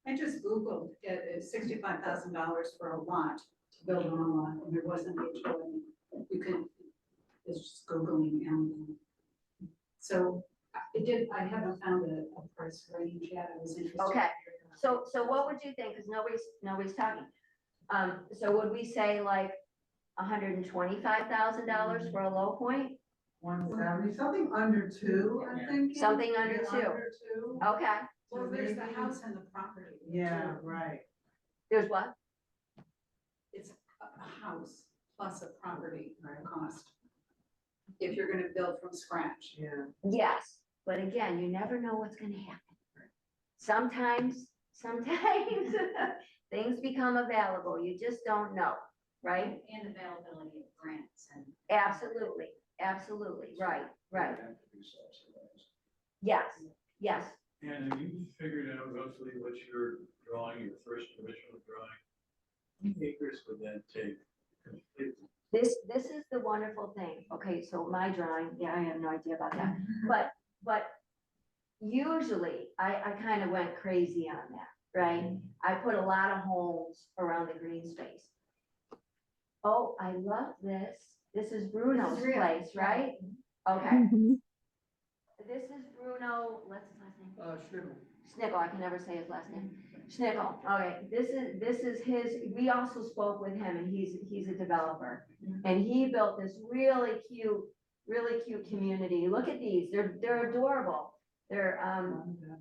[SPEAKER 9] I just Googled it, it's $65,000 for a lot, to build on a lot, and there wasn't HOA. You could, it's just Googling and. So I haven't found a price range yet. I was interested.
[SPEAKER 2] Okay. So what would you think? Because nobody's talking. So would we say like $125,000 for a low point?
[SPEAKER 14] 170, something under 2, I'm thinking.
[SPEAKER 2] Something under
[SPEAKER 14] Yeah,
[SPEAKER 2] two.
[SPEAKER 14] Under 2.
[SPEAKER 2] Okay.
[SPEAKER 9] Well, there's the house and the property.
[SPEAKER 14] Yeah,
[SPEAKER 9] too.
[SPEAKER 14] right.
[SPEAKER 2] There's what?
[SPEAKER 9] It's a house plus a property cost. If you're gonna build from scratch.
[SPEAKER 14] Yeah.
[SPEAKER 2] Yes, but again, you never know what's gonna happen. Sometimes things become available. You just don't know, right?
[SPEAKER 6] And availability of grants and.
[SPEAKER 2] Absolutely, right.
[SPEAKER 7] They have to be subsidized.
[SPEAKER 2] Yes.
[SPEAKER 15] And have you figured out roughly what your drawing, your first original drawing, how many acres would that take completely?
[SPEAKER 2] This is the wonderful thing. Okay, so my drawing, yeah, I have no idea about that. But usually I kind of went crazy on that, right? I put a lot of homes around the green space. Oh, I love this. This is Bruno's place, right? Okay. This is Bruno, what's his last name? Schnickel, I can never say his last name. Schnickel, okay, this is his, we also spoke with him and he's a developer. And he built this really cute community. Look at these, they're adorable. They're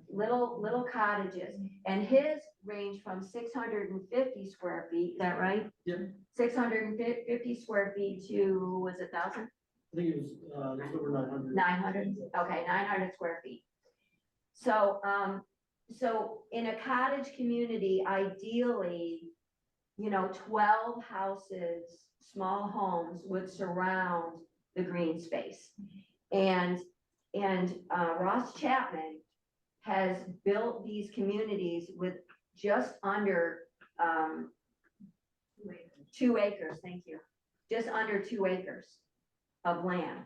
[SPEAKER 2] little cottages, and his range from 650 square feet, is that right?
[SPEAKER 5] Yep.
[SPEAKER 2] 650 square feet to, was it 1,000?
[SPEAKER 5] I think it was over 900.
[SPEAKER 2] 900, okay, 900 square feet. So, so in a cottage community, ideally, 12 houses, small homes would surround the green space. And Ross Chapman has built these communities with just under 2 acres, thank you, just under 2 acres of land,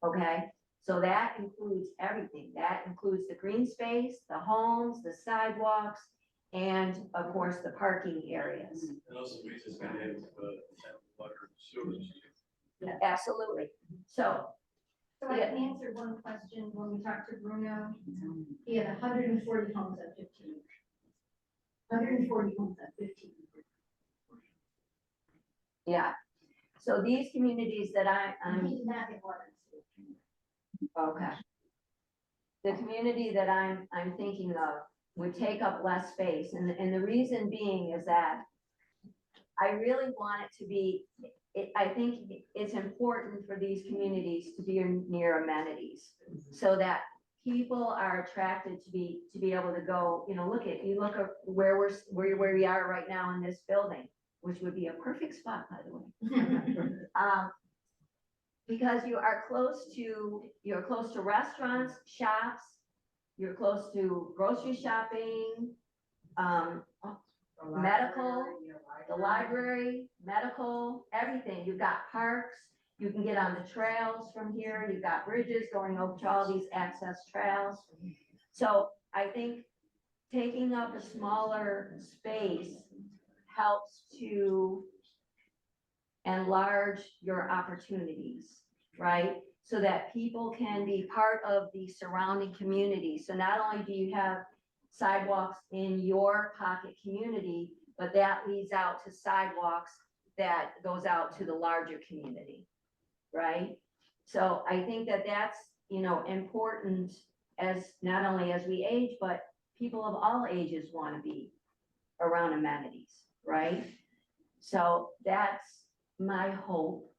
[SPEAKER 2] okay? So that includes everything. That includes the green space, the homes, the sidewalks, and of course, the parking areas.
[SPEAKER 15] And also means it's gonna have water and sewers.
[SPEAKER 2] Absolutely. So
[SPEAKER 13] So I can answer one question. When we talked to Bruno, he had 140 homes at 15. 140 homes at 15.
[SPEAKER 2] Yeah. So these communities that I'm,
[SPEAKER 13] He's not in one.
[SPEAKER 2] okay. The community that I'm thinking of would take up less space, and the reason being is that I really want it to be, I think it's important for these communities to be near amenities, so that people are attracted to be able to go, you know, look at where we are right now in this building, which would be a perfect spot, by the way. Because you're close to restaurants, shops, you're close to grocery shopping, medical, the library, medical, everything. You've got parks, you can get on the trails from here, you've got bridges going over to all these access trails. So I think taking up a smaller space helps to enlarge your opportunities, right? So that people can be part of the surrounding community. So not only do you have sidewalks in your pocket community, but that leads out to sidewalks that goes out to the larger community, right? So I think that that's, you know, important, as not only as we age, but people of all ages want to be around amenities, right? So that's my hope.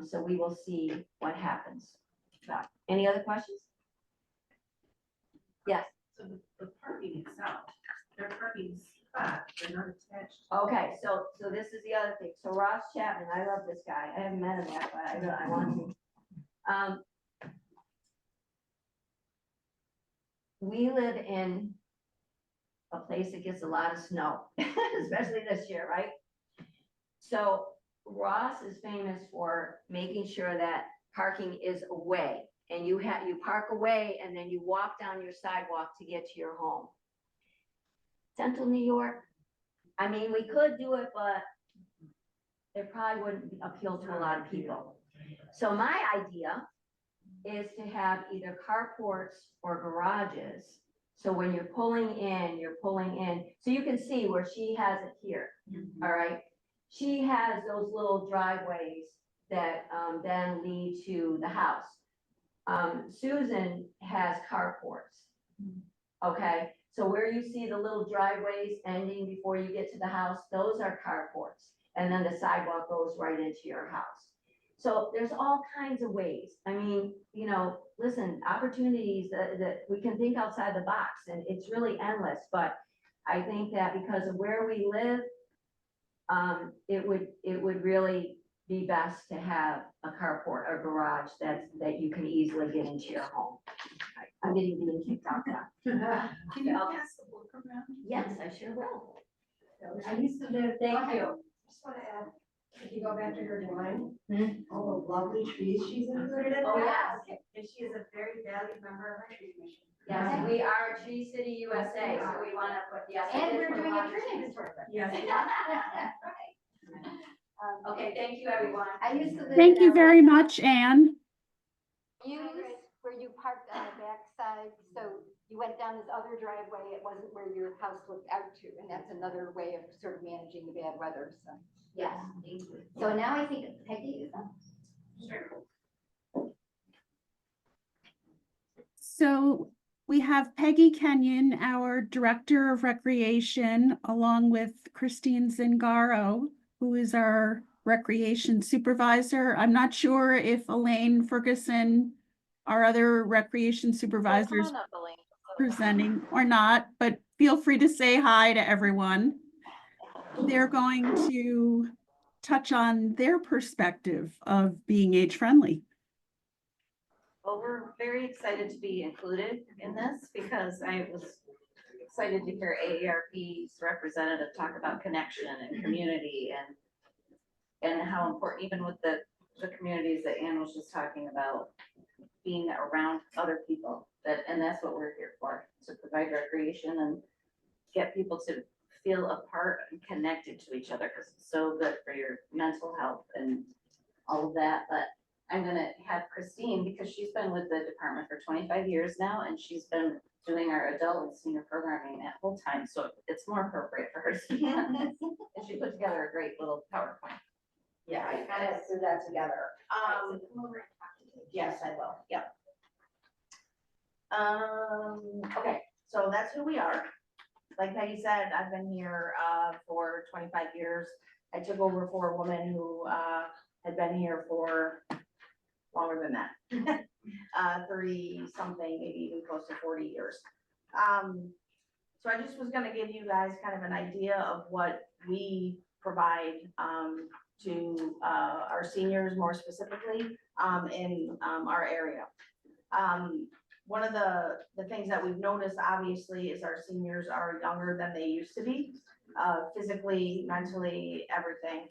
[SPEAKER 2] So we will see what happens. Any other questions? Yes.
[SPEAKER 6] So the parking itself, their parking spot, they're not attached.
[SPEAKER 2] Okay, so this is the other thing. So Ross Chapman, I love this guy. I haven't met him yet, but I want to. We live in a place that gets a lot of snow, especially this year, right? So Ross is famous for making sure that parking is away, and you park away and then you walk down your sidewalk to get to your home. Central New York, I mean, we could do it, but it probably wouldn't appeal to a lot of people. So my idea is to have either carports or garages. So when you're pulling in, so you can see where she has it here, all right? She has those little driveways that then lead to the house. Susan has carports, okay? So where you see the little driveways ending before you get to the house, those are carports. And then the sidewalk goes right into your house. So there's all kinds of ways. I mean, you know, listen, opportunities that we can think outside the box, and it's really endless. But I think that because of where we live, it would really be best to have a carport or garage that you can easily get into your home. I'm being kicked out now.
[SPEAKER 6] Can you pass the book around?
[SPEAKER 2] Yes, I sure will.
[SPEAKER 3] I used to live.
[SPEAKER 2] Thank you.
[SPEAKER 3] Just want to add, if you go back to her drawing, all the lovely trees she's included in
[SPEAKER 2] Oh,
[SPEAKER 3] that.
[SPEAKER 2] yes.
[SPEAKER 3] And she is a very valued member of our tree commission.
[SPEAKER 2] Yes, we are a Tree City USA, so we want to put, yes.
[SPEAKER 13] And we're doing a tree inventory.
[SPEAKER 3] Yes.
[SPEAKER 2] Okay, thank you, everyone.
[SPEAKER 13] I used to live.
[SPEAKER 1] Thank
[SPEAKER 13] in
[SPEAKER 1] you
[SPEAKER 13] our
[SPEAKER 1] very much, Anne.
[SPEAKER 13] Use where you parked on the backside, so you went down this other driveway, it wasn't where your house looked out to, and that's another way of sort of managing the bad weather, so.
[SPEAKER 2] Yes, thank you.
[SPEAKER 13] So now I think Peggy is up.
[SPEAKER 1] So we have Peggy Kenyon, our Director of Recreation, along with Christine Zingaro, who is our Recreation Supervisor. I'm not sure if Elaine Ferguson, our other Recreation Supervisors, presenting or not, but feel free to say hi to everyone. They're going to touch on their perspective of being age-friendly.
[SPEAKER 6] Well, we're very excited to be included in this because I was excited to hear AARP's representative talk about connection and community and how important, even with the communities that Ann was just talking about, being around other people, and that's what we're here for, to provide recreation and get people to feel a part and connected to each other, because it's so good for your mental health and all of that. But I'm gonna have Christine, because she's been with the department for 25 years now, and she's been doing our adult and senior programming that whole time, so it's more appropriate for her to be on this. And she put together a great little PowerPoint.
[SPEAKER 2] Yeah, I kind of threw that together.
[SPEAKER 6] Yes, I will, yep. Okay, so that's who we are. Like Peggy said, I've been here for 25 years. I took over for a woman who had been here for longer than that. 30 something, maybe even close to 40 years. So I just was gonna give you guys kind of an idea of what we provide to our seniors more specifically in our area. One of the things that we've noticed obviously is our seniors are younger than they used to be, physically, mentally, everything.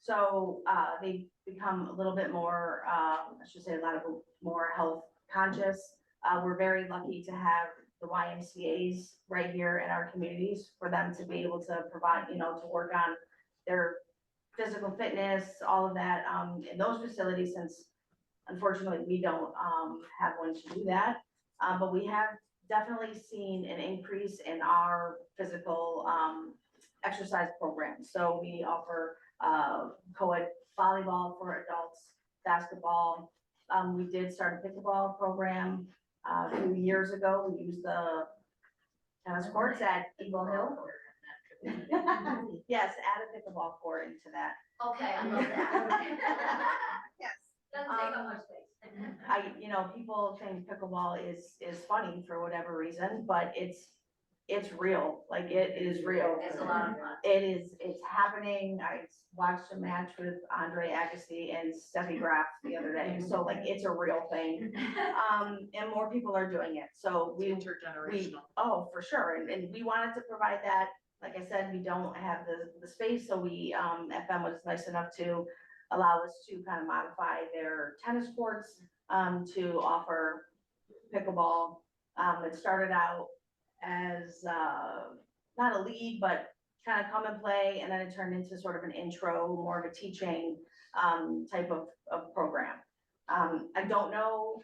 [SPEAKER 6] So they've become a little bit more, I should say a lot of more health conscious. We're very lucky to have the YMCA's right here in our communities for them to be able to provide, you know, to work on their physical fitness, all of that in those facilities, since unfortunately we don't have one to do that. But we have definitely seen an increase in our physical exercise programs. So we offer co-ed volleyball for adults, basketball. We did start a pickleball program a few years ago. We used the tennis courts at Eagle Hill. Yes, add a pickleball court into that.
[SPEAKER 2] Okay, I love that.
[SPEAKER 6] Yes.
[SPEAKER 2] Doesn't take up much space.
[SPEAKER 6] You know, people think pickleball is funny for whatever reason, but it's real. Like, it is real.
[SPEAKER 2] It's a lot of fun.
[SPEAKER 6] It's happening. I watched a match with Andre Agassi and Steffi Graf the other day. So like, it's a real thing. And more people are doing it. So we, oh, for sure. And we wanted to provide that. Like I said, we don't have the space. So we, FM was nice enough to allow us to kind of modify their tennis courts to offer pickleball. It started out as not a league, but kind of come and play, and then it turned into sort of an intro, more of a teaching type of program. I don't know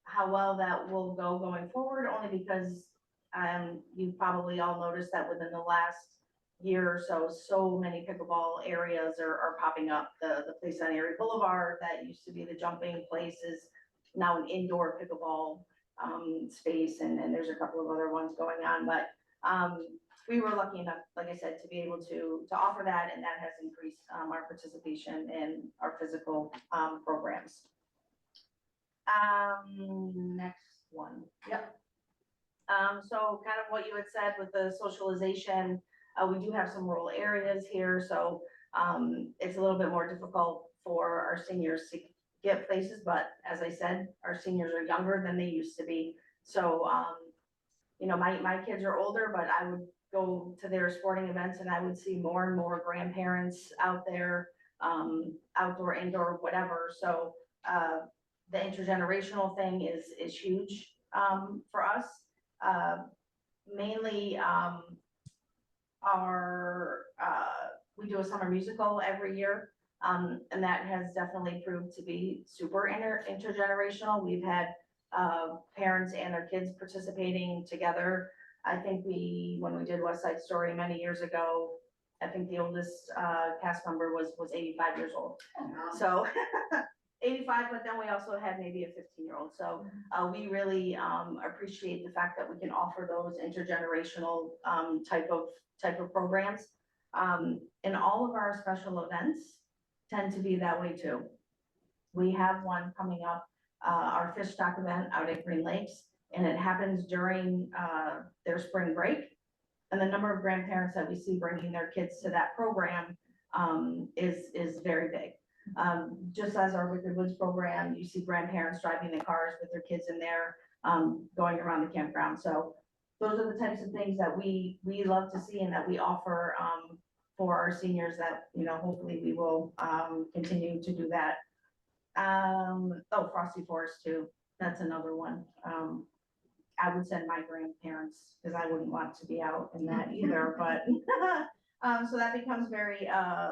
[SPEAKER 6] how well that will go going forward, only because you probably all noticed that within the last year or so, so many pickleball areas are popping up. The place on Erie Boulevard that used to be the jumping place is now an indoor pickleball space, and there's a couple of other ones going on, but we were lucky enough, like I said, to be able to offer that, and that has increased our participation in our physical programs. Next one, yep. So kind of what you had said with the socialization, we do have some rural areas here, so it's a little bit more difficult for our seniors to get places, but as I said, our seniors are younger than they used to be. So, you know, my kids are older, but I would go to their sporting events and I would see more and more grandparents out there, outdoor, indoor, whatever. So the intergenerational thing is huge for us. Mainly we do a summer musical every year. And that has definitely proved to be super intergenerational. We've had parents and their kids participating together. I think when we did West Side Story many years ago, I think the oldest cast member was 85 years old. So 85, but then we also had maybe a 15-year-old. So we really appreciate the fact that we can offer those intergenerational type of programs. And all of our special events tend to be that way too. We have one coming up, our fish stock event out at Green Lakes, and it happens during their spring break. And the number of grandparents that we see bringing their kids to that program is very big. Just as our Wicked Woods program, you see grandparents driving the cars with their kids in there, going around the campground. So those are the types of things that we love to see and that we offer for our seniors, that, you know, hopefully we will continue to do that. Oh, Frosty Forest too. That's another one. I would send my grandparents, because I wouldn't want to be out in that either, but so that becomes very,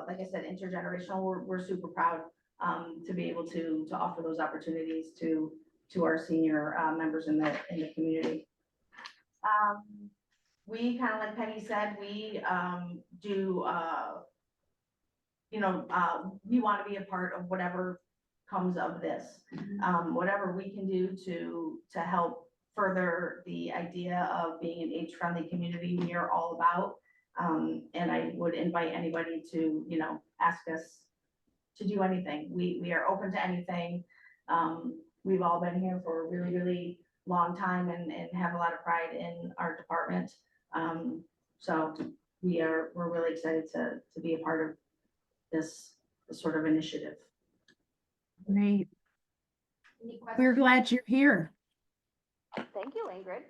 [SPEAKER 6] like I said, intergenerational. We're super proud to be able to offer those opportunities to our senior members in the community. We kind of like Peggy said, we do we want to be a part of whatever comes of this. Whatever we can do to help further the idea of being an age-friendly community, we are all about. And I would invite anybody to, ask us to do anything. We are open to anything. We've all been here for a really, really long time and have a lot of pride in our department. So we're really excited to be a part of this sort of initiative.
[SPEAKER 1] Great.
[SPEAKER 13] Any questions?
[SPEAKER 1] We're glad you're here.
[SPEAKER 6] Thank you, Ingrid.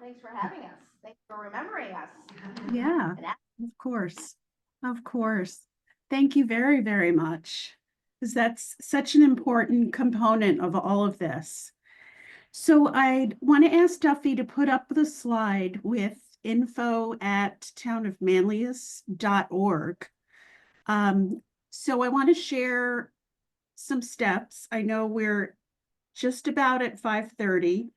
[SPEAKER 6] Thanks for having us. Thanks for remembering us.
[SPEAKER 1] Yeah, of course. Of course. Thank you very, very much. Because that's such an important component of all of this. So I want to ask Duffy to put up the slide with info@townofmanlius.org. So I want to share some steps. I know we're just about at 5:30.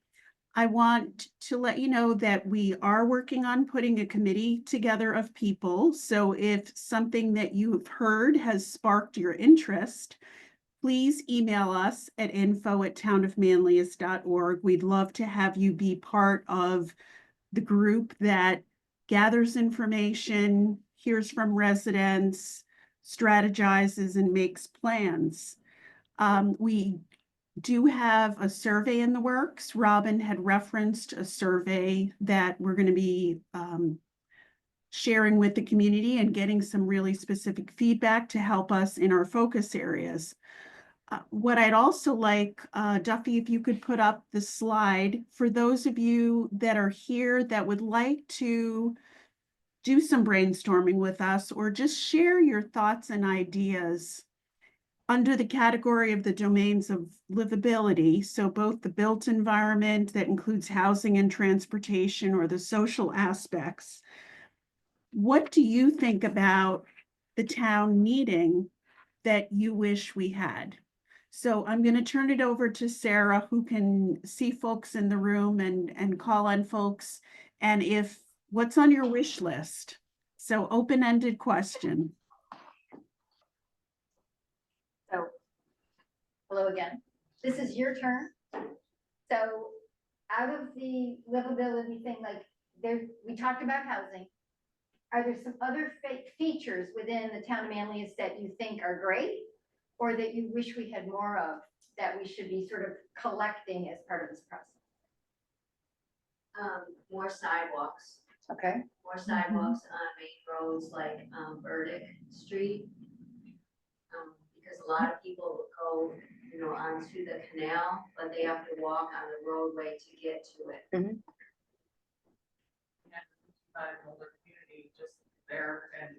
[SPEAKER 1] I want to let you know that we are working on putting a committee together of people. So if something that you've heard has sparked your interest, please email us at info@townofmanlius.org. We'd love to have you be part of the group that gathers information, hears from residents, strategizes, and makes plans. We do have a survey in the works. Robin had referenced a survey that we're going to be sharing with the community and getting some really specific feedback to help us in our focus areas. What I'd also like, Duffy, if you could put up the slide for those of you that are here that would like to do some brainstorming with us or just share your thoughts and ideas under the category of the domains of livability. So both the built environment that includes housing and transportation or the social aspects. What do you think about the town meeting that you wish we had? So I'm going to turn it over to Sarah, who can see folks in the room and call on folks. And what's on your wish list? So open-ended question.
[SPEAKER 13] So, hello again. This is your turn. So out of the livability thing, like we talked about housing. Are there some other features within the town of Manlius that you think are great or that you wish we had more of that we should be sort of collecting as part of this process?
[SPEAKER 2] More sidewalks.
[SPEAKER 13] Okay.
[SPEAKER 2] More sidewalks on main roads like Burdick Street. Because a lot of people will go, onto the canal, but they have to walk on the roadway to get to it.
[SPEAKER 6] Older community just there and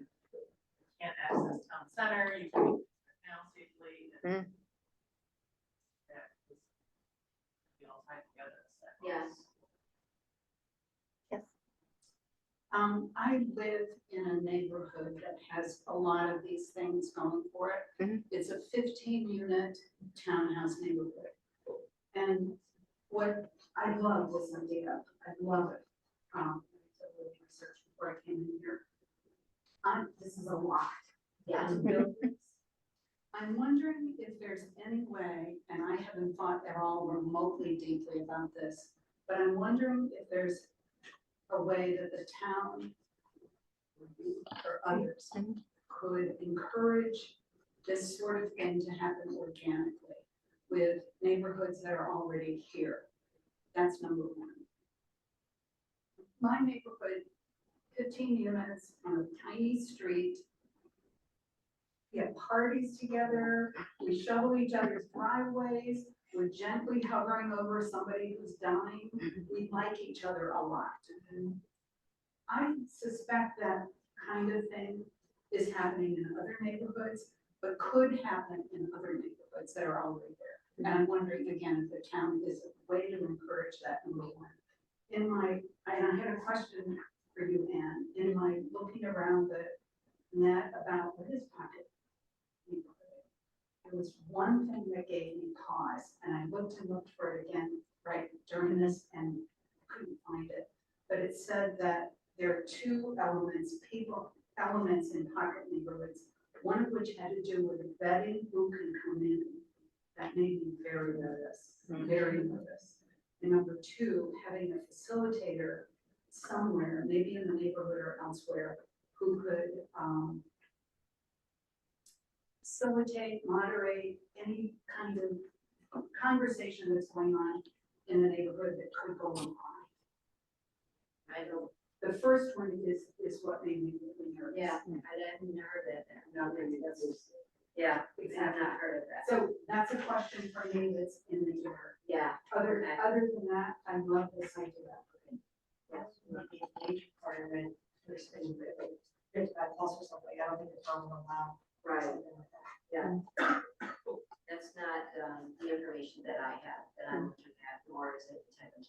[SPEAKER 6] can't access town center, you can get to the town safely. And that was, all tied together.
[SPEAKER 2] Yes.
[SPEAKER 9] I live in a neighborhood that has a lot of these things going for it. It's a 15-unit townhouse neighborhood. And what I love this idea, I love it. I did a little research before I came in here. This is a lot.
[SPEAKER 2] Yeah.
[SPEAKER 9] To build this. I'm wondering if there's any way, and I haven't thought at all remotely deeply about this, but I'm wondering if there's a way that the town or others could encourage this sort of thing to happen organically with neighborhoods that are already here. That's number one. My neighborhood, 15 units on a tiny street. We have parties together, we shovel each other's driveways, we're gently hovering over somebody who's dying. We like each other a lot. I suspect that kind of thing is happening in other neighborhoods, but could happen in other neighborhoods that are already there. And I'm wondering again if the town is a way to encourage that, number one. And I had a question for you, Anne, in my looking around the net about what is pocket neighborhood. one thing that gave me pause, and I looked for it again right during this and couldn't find it. But it said that there are two elements in pocket neighborhoods, one of which had to do with vetting who can come in. That made me very nervous, very nervous. And number two, having a facilitator somewhere, maybe in the neighborhood or elsewhere, who could facilitate, moderate any kind of conversation that's going on in the neighborhood that could go on.
[SPEAKER 2] I don't,
[SPEAKER 9] The first one is what made me really nervous.
[SPEAKER 2] yeah, I didn't heard that. No, maybe that's, yeah, I've not heard of that.
[SPEAKER 9] So that's a question for me that's in the air.
[SPEAKER 2] Yeah.
[SPEAKER 9] Other than that, I love this idea.
[SPEAKER 3] Yes, part of it, there's things that, if that's also something, I don't think the town will allow.
[SPEAKER 2] Right.
[SPEAKER 3] something like that.
[SPEAKER 2] Yeah. That's not, the information that I have, that I'm looking at, nor is it the type of,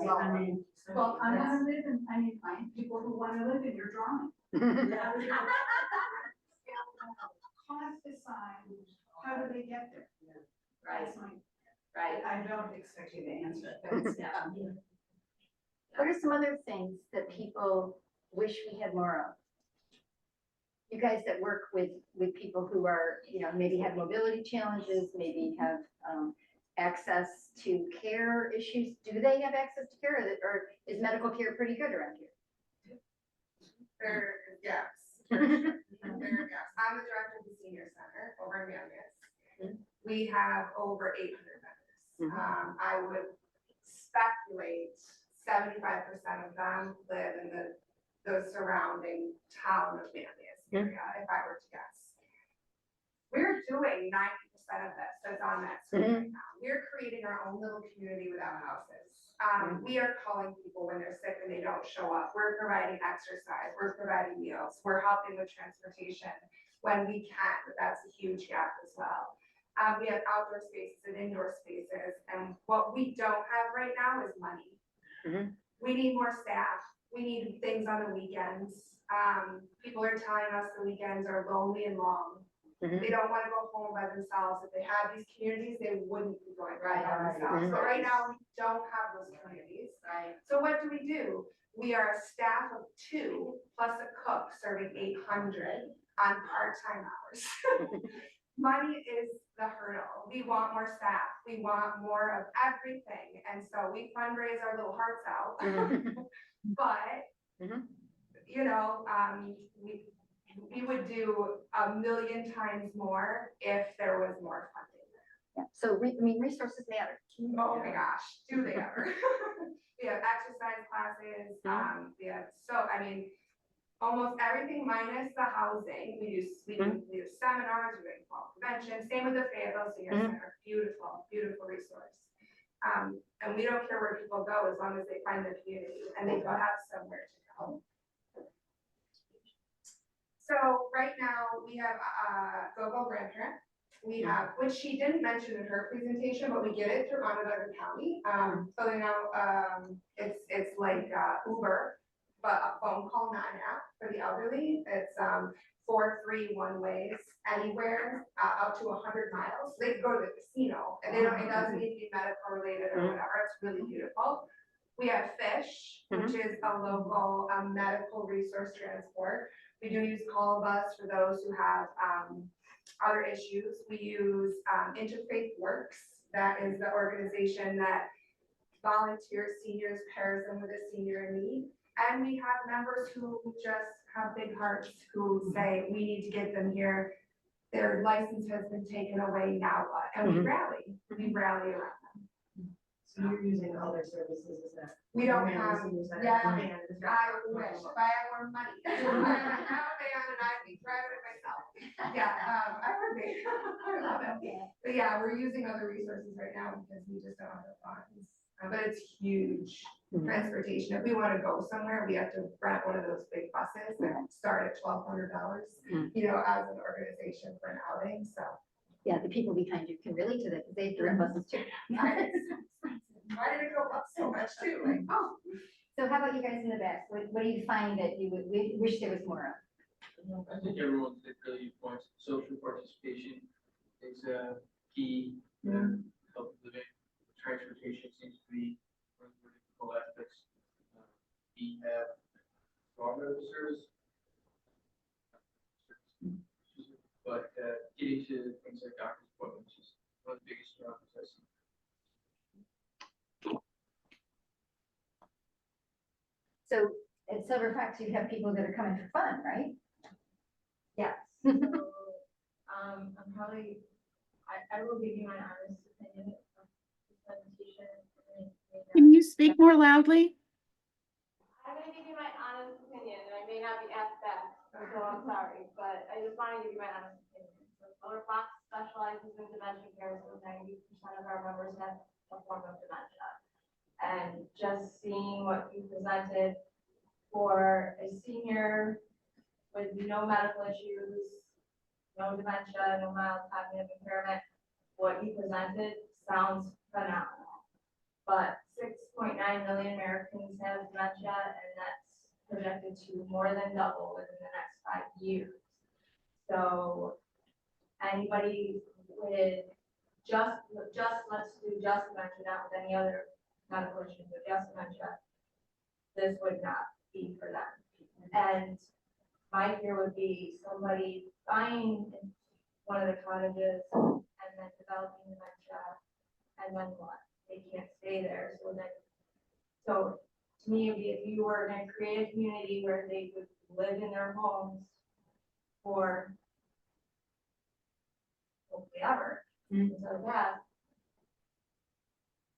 [SPEAKER 3] Well, I mean.
[SPEAKER 9] Well, I wanna live in, find people who wanna live in your drawing. Cost aside, how do they get there?
[SPEAKER 2] Right,
[SPEAKER 9] That's my,
[SPEAKER 2] right.
[SPEAKER 9] I don't expect you to answer it, but it's,
[SPEAKER 13] What are some other things that people wish we had more of? You guys that work with people who are, maybe have mobility challenges, maybe have access to care issues. Do they have access to care, or is medical care pretty good around here?
[SPEAKER 6] There, yes. There are gaps. I'm the director of the senior center over in Manlius. We have over 800 members. I would speculate 75% of them live in the surrounding town of Manlius area, if I were to guess. We're doing 90% of this that's on that screen right now. We're creating our own little community without houses. We are calling people when they're sick and they don't show up. We're providing exercise, we're providing meals, we're helping with transportation when we can, but that's a huge gap as well. We have outdoor spaces and indoor spaces, and what we don't have right now is money. We need more staff, we need things on the weekends. People are telling us the weekends are lonely and long. They don't want to go home by themselves. If they had these communities, they wouldn't be going home by themselves. But right now, we don't have those communities.
[SPEAKER 2] Right.
[SPEAKER 6] So what do? We are a staff of 2 plus a cook serving 800 on part-time hours. Money is the hurdle. We want more staff. We want more of everything. And so we fundraise our little hearts out. But, we would do 1,000,000 times more if there was more funding.
[SPEAKER 13] Yeah. So resources matter.
[SPEAKER 6] Oh my gosh, do they ever? We have exercise classes, we have, almost everything minus the housing. We do seminars, we do fall prevention, same with the Fayetteville Senior Center, beautiful, beautiful resource. And we don't care where people go as long as they find the community and they have somewhere to go. So right now we have GoGo Grandparent. We have, which she didn't mention in her presentation, but we get it through Onondaga County. Filling out, it's like Uber, but a phone call, not an app for the elderly. It's 4 free one-ways anywhere up to 100 miles. They can go to the casino, and it doesn't need to be medical related or whatever. It's really beautiful. We have Fish, which is a local medical resource transport. We do use Call of Us for those who have other issues. We use Interfaith Works. That is the organization that volunteers seniors, pairs them with a senior in need. And we have members who just have big hearts who say, we need to get them here. Their license has been taken away, now what? And we rally around them.
[SPEAKER 3] So you're using other services, is that?
[SPEAKER 6] We don't have, yeah, I
[SPEAKER 3] Yeah.
[SPEAKER 6] wish, if I had more money. I have a van and I'd be driving it myself. Yeah, I would be, I love it. But yeah, we're using other resources right now because we just don't have the funds. But it's huge transportation. If we want to go somewhere, we have to rent one of those big buses that start at $1,200, as an organization for an outing, so.
[SPEAKER 13] Yeah, the people behind you can relate to that, because they have to rent buses too.
[SPEAKER 6] Why did it go up so much too? Like, oh.
[SPEAKER 13] So how about you guys in the back? What do you find that you would wish there was more of?
[SPEAKER 5] I think everyone's hit really points. Social participation is key to healthy living. Transportation seems to be one of the critical aspects. We have farm medical service, but getting to things like doctor's appointments is one of the biggest struggles I see.
[SPEAKER 13] So at Silverfax, you have people that are coming for fun, right?
[SPEAKER 6] Yes, so, I'm probably, I will give you my honest opinion of this presentation.
[SPEAKER 1] Can you speak more loudly?
[SPEAKER 6] I'm gonna give you my honest opinion, and I may not be asked back, so I'm sorry, but I just wanna give you my honest opinion. So Solar Fox specializes in dementia care, so 90% of our members have a form of dementia. And just seeing what you presented for a senior with no medical issues, no dementia, no mild cognitive impairment, what you presented sounds phenomenal. But 6.9 million Americans have dementia, and that's projected to more than double within the next 5 years. So anybody with let's do just dementia, not with any other medical issues, but just dementia, this would not be for them. And my fear would be somebody buying one of the cottages and then developing dementia, and then what? They can't stay there, so to me, it'd be if you were gonna create a community where they would live in their homes for hopefully ever, until death,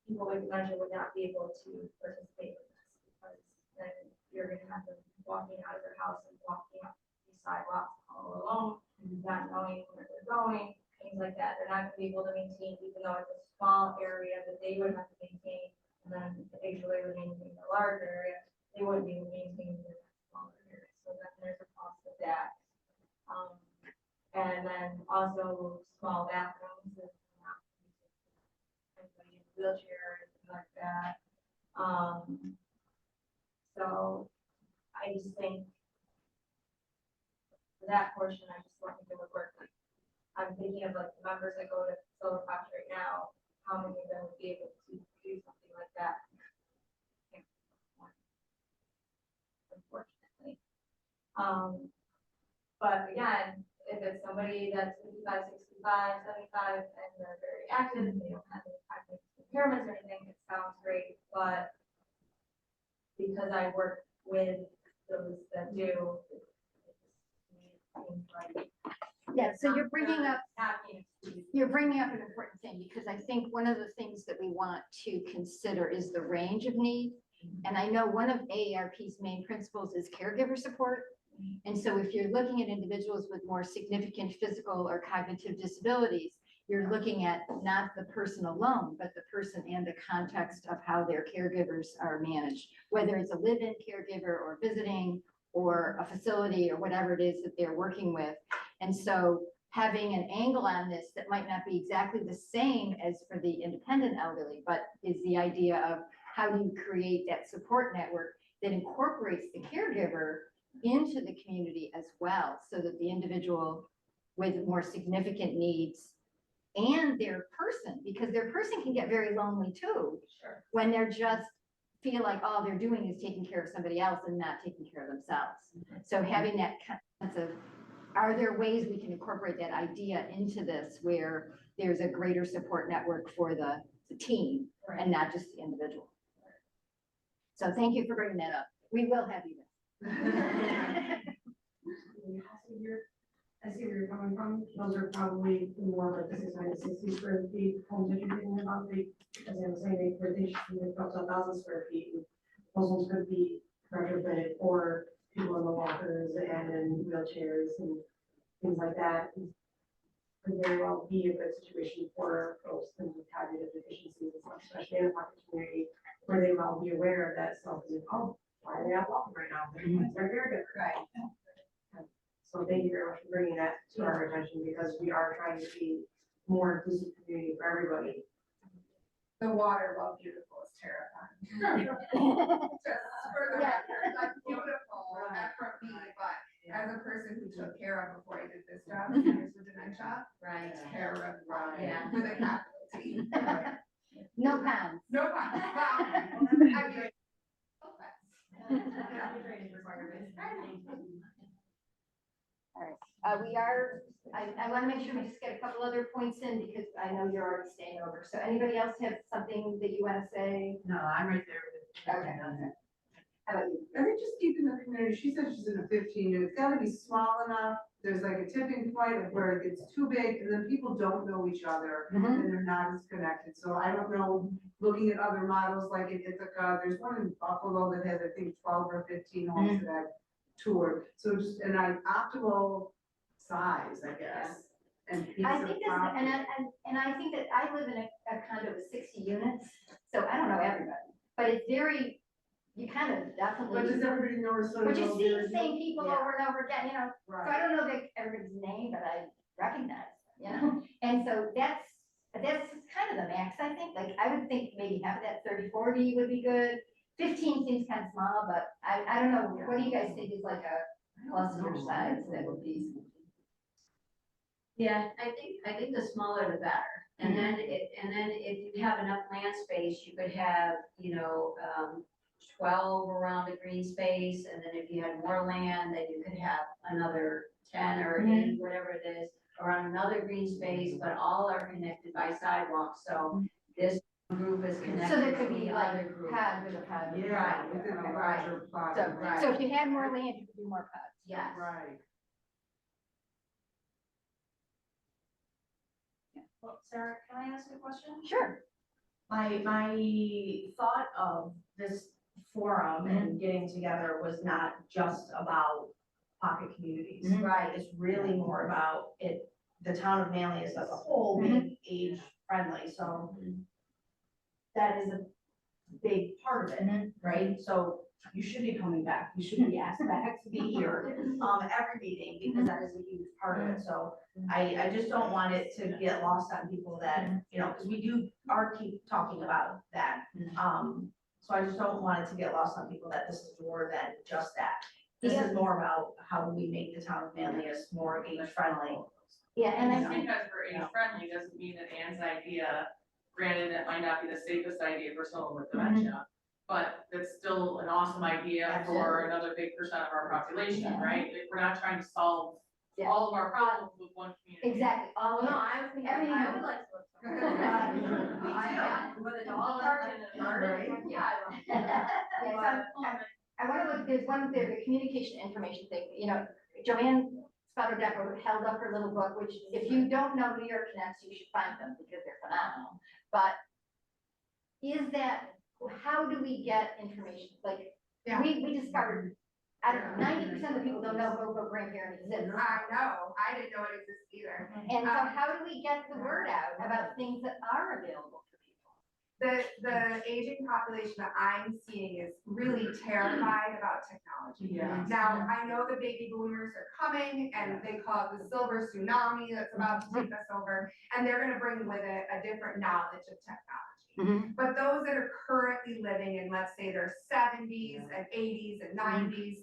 [SPEAKER 6] people with dementia would not be able to participate in this, because then you're gonna have them walking out of their house and walking up these sidewalks all alone, not knowing where they're going, things like that. They're not gonna be able to maintain, even though it's a small area that they would have to maintain, and then the HOA would maintain the larger area, they wouldn't be maintaining the smaller area. So then there's a cost of that. And then also small bathrooms, and not anybody in a wheelchair or anything like that. So I just think for that portion, I just want to do it work. I'm thinking of like the members that go to Solar Fox right now, how many of them would be able to do something like that? Unfortunately. But again, if it's somebody that's 55, 65, 75, and they're very active, they don't have any cognitive impairments or anything, it sounds great, but because I work with those that do, it seems like
[SPEAKER 13] Yeah, so you're bringing up
[SPEAKER 6] not being excluded.
[SPEAKER 13] You're bringing up an important thing, because I think one of the things that we want to consider is the range of need. And I know one of AARP's main principles is caregiver support. And so if you're looking at individuals with more significant physical or cognitive disabilities, you're looking at not the person alone, but the person and the context of how their caregivers are managed, whether it's a live-in caregiver or visiting or a facility or whatever it is that they're working with. And so having an angle on this that might not be exactly the same as for the independent elderly, but is the idea of how do you create that support network that incorporates the caregiver into the community as well, so that the individual with more significant needs and their person, because their person can get very lonely too.
[SPEAKER 6] Sure.
[SPEAKER 13] When they're just feel like all they're doing is taking care of somebody else and not taking care of themselves. So having that sense of, are there ways we can incorporate that idea into this where there's a greater support network for the team and not just the individual? So thank you for bringing that up. We will have you there.
[SPEAKER 3] I see where you're coming from. Those are probably more like the 660 square feet homes that you're thinking about. They, as I was saying, they should be up to 1,000 square feet. And those ones could be retrofitted for people in the walkers and in wheelchairs and things like that. Could very well be a good situation for folks with cognitive deficiencies, especially in a pocket community where they will be aware of that stuff. And, oh, why are they out walking right now? They're very good. Right. So thank you very much for bringing that to our attention, because we are trying to be more inclusive community for everybody.
[SPEAKER 6] The water, while beautiful, is terrifying. Just for the record, like beautiful, not for me, but as a person who took care of before I did this job, seniors with dementia,
[SPEAKER 2] Right.
[SPEAKER 6] terrified,
[SPEAKER 2] Yeah.
[SPEAKER 6] with a capital T.
[SPEAKER 13] No pounds.
[SPEAKER 6] No problem. I mean,
[SPEAKER 13] All right, I want to make sure we just get a couple other points in because I know you're already staying over. So anybody else have something that you want to say?
[SPEAKER 9] No, I'm right there with.
[SPEAKER 13] Okay. How about you?
[SPEAKER 14] I think just keeping the community, she said she's in a 15, and it's gotta be small enough, there's like a tipping point of where it gets too big, and then people don't know each other,
[SPEAKER 13] Mhm.
[SPEAKER 14] and they're not as connected, so I don't know, looking at other models like in Ithaca, there's one in Buffalo that has, I think, 12 or 15 homes that I've toured, so just an optimal size, I guess. And piece
[SPEAKER 13] I
[SPEAKER 14] of
[SPEAKER 13] think that's,
[SPEAKER 14] property.
[SPEAKER 13] and I think that I live in a condo with 60 units, so I don't know everybody, but it's very, you kind of definitely.
[SPEAKER 14] But does everybody know or sort of
[SPEAKER 13] But you
[SPEAKER 14] know
[SPEAKER 13] see
[SPEAKER 14] their-
[SPEAKER 13] the same people
[SPEAKER 14] Yeah.
[SPEAKER 13] over and over again, you know, so I
[SPEAKER 14] Right.
[SPEAKER 13] don't know that everybody's name, but I recognize them, you know? And so that's kind of the max, I think, like, I would think maybe half of that 30, 40 would be good. 15 seems kind of small, but I don't know, what do you guys think is like a cluster size that would be?
[SPEAKER 2] Yeah, I think the smaller the better. And then if you have enough land space, you could have, 12 around the green space. And then if you had more land, then you could have another 10 or 8, whatever it is, around another green space, but all are connected by sidewalks. So this group is connected.
[SPEAKER 13] So there
[SPEAKER 2] to
[SPEAKER 13] could be
[SPEAKER 2] the
[SPEAKER 13] like
[SPEAKER 2] other group.
[SPEAKER 13] pod with a pod. with a
[SPEAKER 14] Yeah,
[SPEAKER 13] pod.
[SPEAKER 14] within a
[SPEAKER 13] Right.
[SPEAKER 14] larger plot.
[SPEAKER 13] So if you had more land, you could do more pods.
[SPEAKER 2] Yes.
[SPEAKER 14] Right.
[SPEAKER 6] Well, Sarah, can I ask a question?
[SPEAKER 13] Sure.
[SPEAKER 6] My thought of this forum and getting together was not just about pocket communities.
[SPEAKER 13] Right.
[SPEAKER 6] It's really more about it, the town of Manlius as a whole being age friendly, so that is a big part of it, right? So you should be coming back, you should be asked back to be here, every meeting, because that is a huge part of it, so I just don't want it to get lost on people that, because we keep talking about that. So I just don't want it to get lost on people that this is more than just that. This is more about how do we make the town of Manlius more age friendly.
[SPEAKER 13] Yeah, and I
[SPEAKER 6] Yeah.
[SPEAKER 13] think,
[SPEAKER 16] Because we're age friendly doesn't mean that Anne's idea, granted, it might not be the safest idea for someone with dementia, but it's still an awesome idea for another big percent of our population, right? Like, we're not trying to solve
[SPEAKER 13] Yeah.
[SPEAKER 16] all of our problems with one community.
[SPEAKER 13] exactly, all
[SPEAKER 2] No,
[SPEAKER 13] of
[SPEAKER 2] I was thinking,
[SPEAKER 13] Everything.
[SPEAKER 2] I would like to look. With a dog park and a garden, yeah.
[SPEAKER 13] Yeah, so I want to look, there's one, the communication information thing, Joanne Spotto Deco held up her little book, which if you don't know New York Connects, you should find them because they're phenomenal. But is that, how do we get information? Like, we discovered, I don't know, 90% of the people don't know Go Grandparent exists.
[SPEAKER 6] I know, I didn't know it existed either.
[SPEAKER 13] And so how do we get the word out about things that are available for people?
[SPEAKER 6] The aging population that I'm seeing is really terrified about technology.
[SPEAKER 14] Yeah.
[SPEAKER 6] Now, I know the baby boomers are coming and they call it the silver tsunami that's about to take us over. And they're gonna bring with it a different knowledge of technology. But those that are currently living in, let's say, their 70s and 80s and 90s,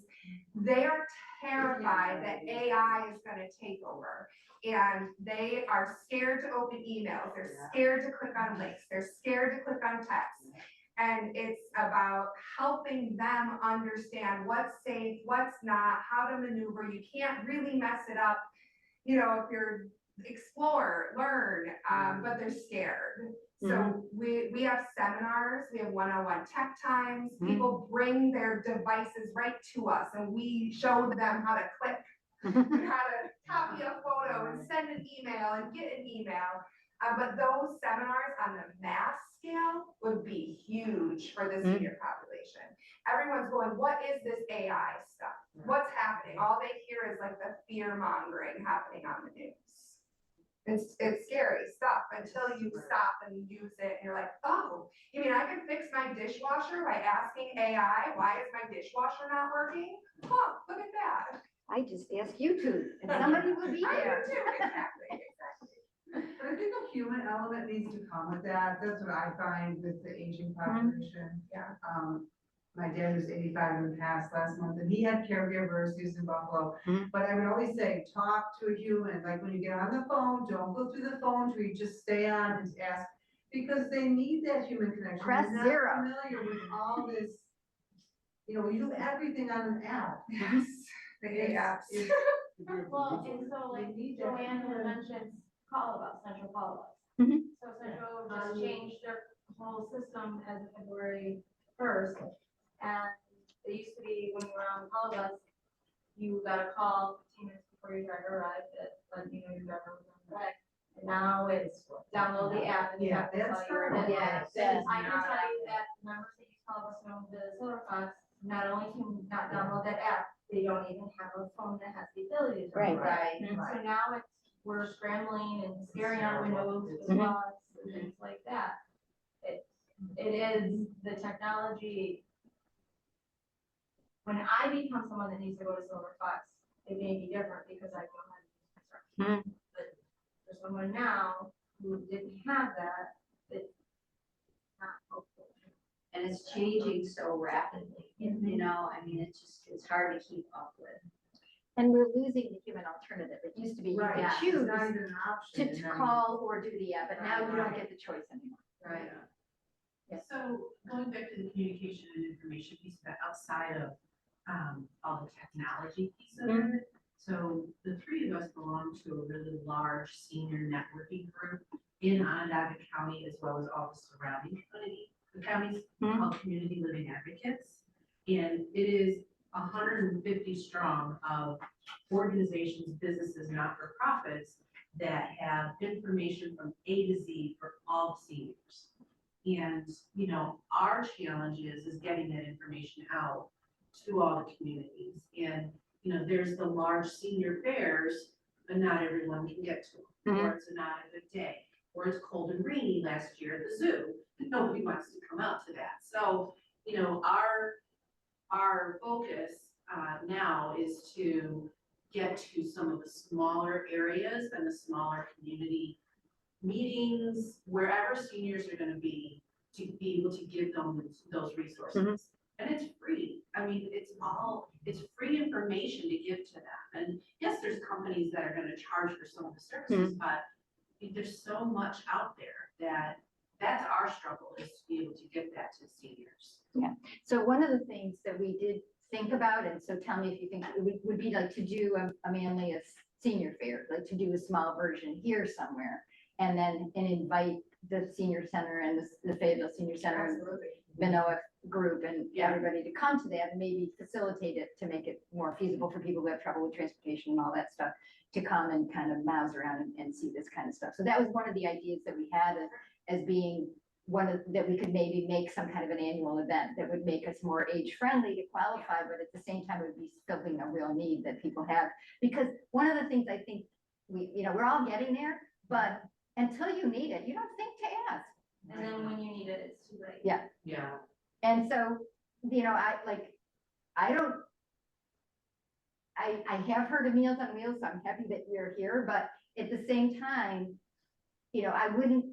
[SPEAKER 6] they are terrified that AI is gonna take over. And they are scared to open emails, they're scared to click on links, they're scared to click on text. And it's about helping them understand what's safe, what's not, how to maneuver. You can't really mess it up, if you're explore, learn, but they're scared. So we have seminars, we have one-on-one tech times, people bring their devices right to us and we show them how to click, how to copy a photo and send an email and get an email. But those seminars on the mass scale would be huge for the senior population. Everyone's going, what is this AI stuff? What's happening? All they hear is like the fear mongering happening on the news. It's scary stuff until you stop and use it and you're like, oh, you mean I can fix my dishwasher by asking AI, why is my dishwasher not working? Huh, look at that.
[SPEAKER 13] I just asked YouTube and somebody will be
[SPEAKER 6] I do
[SPEAKER 13] there.
[SPEAKER 6] too, exactly.
[SPEAKER 14] But I think a human element needs to come with that. That's what I find with the aging population.
[SPEAKER 6] Yeah.
[SPEAKER 14] My dad was 85 and passed last month, and he had caregivers, he was in Buffalo. But I would always say, talk to a human, like when you get on the phone, don't go through the phone, till you just stay on and ask. Because they need that human connection.
[SPEAKER 13] Press
[SPEAKER 14] They're not
[SPEAKER 13] zero.
[SPEAKER 14] familiar with all this, you know, we do everything on an app.
[SPEAKER 6] Yes, the
[SPEAKER 14] It's-
[SPEAKER 6] apps.
[SPEAKER 14] it's-
[SPEAKER 6] Well, and so
[SPEAKER 14] They
[SPEAKER 6] like
[SPEAKER 14] need that
[SPEAKER 6] Joanne
[SPEAKER 14] human-
[SPEAKER 6] mentions call about Central Call About.
[SPEAKER 10] Mhm.
[SPEAKER 6] So Central just changed their whole system as of February first. And it used to be when you were on Call About, you got a call 15 minutes before your driver arrived that let you know your driver was on the way. And now it's download the app and you have to tell
[SPEAKER 14] that's
[SPEAKER 6] you where it is.
[SPEAKER 13] Yeah,
[SPEAKER 6] And I can tell you that members that use Call About know the Silver Fox, not only can not download that app, they don't even have a phone that has the ability to download.
[SPEAKER 13] Right.
[SPEAKER 6] So now we're scrambling and staring out windows with logs and things like that. It is the technology. When I become someone that needs to go to Silver Fox, it may be different because I know how to use construction. But for someone now who didn't have that, it's not helpful.
[SPEAKER 2] And it's changing so rapidly, you know, I mean, it's hard to keep up with.
[SPEAKER 13] And we're losing the human alternative. It used to be you
[SPEAKER 14] Right,
[SPEAKER 13] could
[SPEAKER 14] it's
[SPEAKER 13] choose
[SPEAKER 14] not even an option.
[SPEAKER 13] to call or do the app, but now you don't get the choice anymore.
[SPEAKER 2] Right.
[SPEAKER 17] So going back to the communication and information piece, but outside of all the technology piece of it. So the three of us belong to a really large senior networking group in Onondaga County as well as all the surrounding counties called Community Living Advocates. And it is 150 strong of organizations, businesses, not-for-profits that have information from A to Z for all seniors. And, you know, our challenge is getting that information out to all the communities. And, you know, there's the large senior fairs, but not everyone can get to them. Or it's not a good day, or it's cold and rainy last year at the zoo. Nobody wants to come out to that. So, you know, our focus now is to get to some of the smaller areas and the smaller community meetings, wherever seniors are gonna be, to be able to give them those resources. And it's free. I mean, it's free information to give to them. And yes, there's companies that are gonna charge for some of the services, but there's so much out there that's our struggle, is to be able to get that to seniors.
[SPEAKER 13] Yeah, so one of the things that we did think about, and so tell me if you think it would be like to do a Manlius senior fair, like to do a small version here somewhere. And then invite the senior center and the Fayetteville Senior Center and Minoa group and everybody to come to that and maybe facilitate it to make it more feasible for people who have trouble with transportation and all that stuff, to come and kind of mouse around and see this kind of stuff. So that was one of the ideas that we had as being one of, that we could maybe make some kind of an annual event that would make us more age friendly to qualify, but at the same time, it would be filling a real need that people have. Because one of the things I think we're all getting there, but until you need it, you don't think to ask.
[SPEAKER 6] And then when you need it, it's too late.
[SPEAKER 13] Yeah.
[SPEAKER 17] Yeah.
[SPEAKER 13] And so, I have heard of Meals on Wheels, so I'm happy that you're here, but at the same time, I wouldn't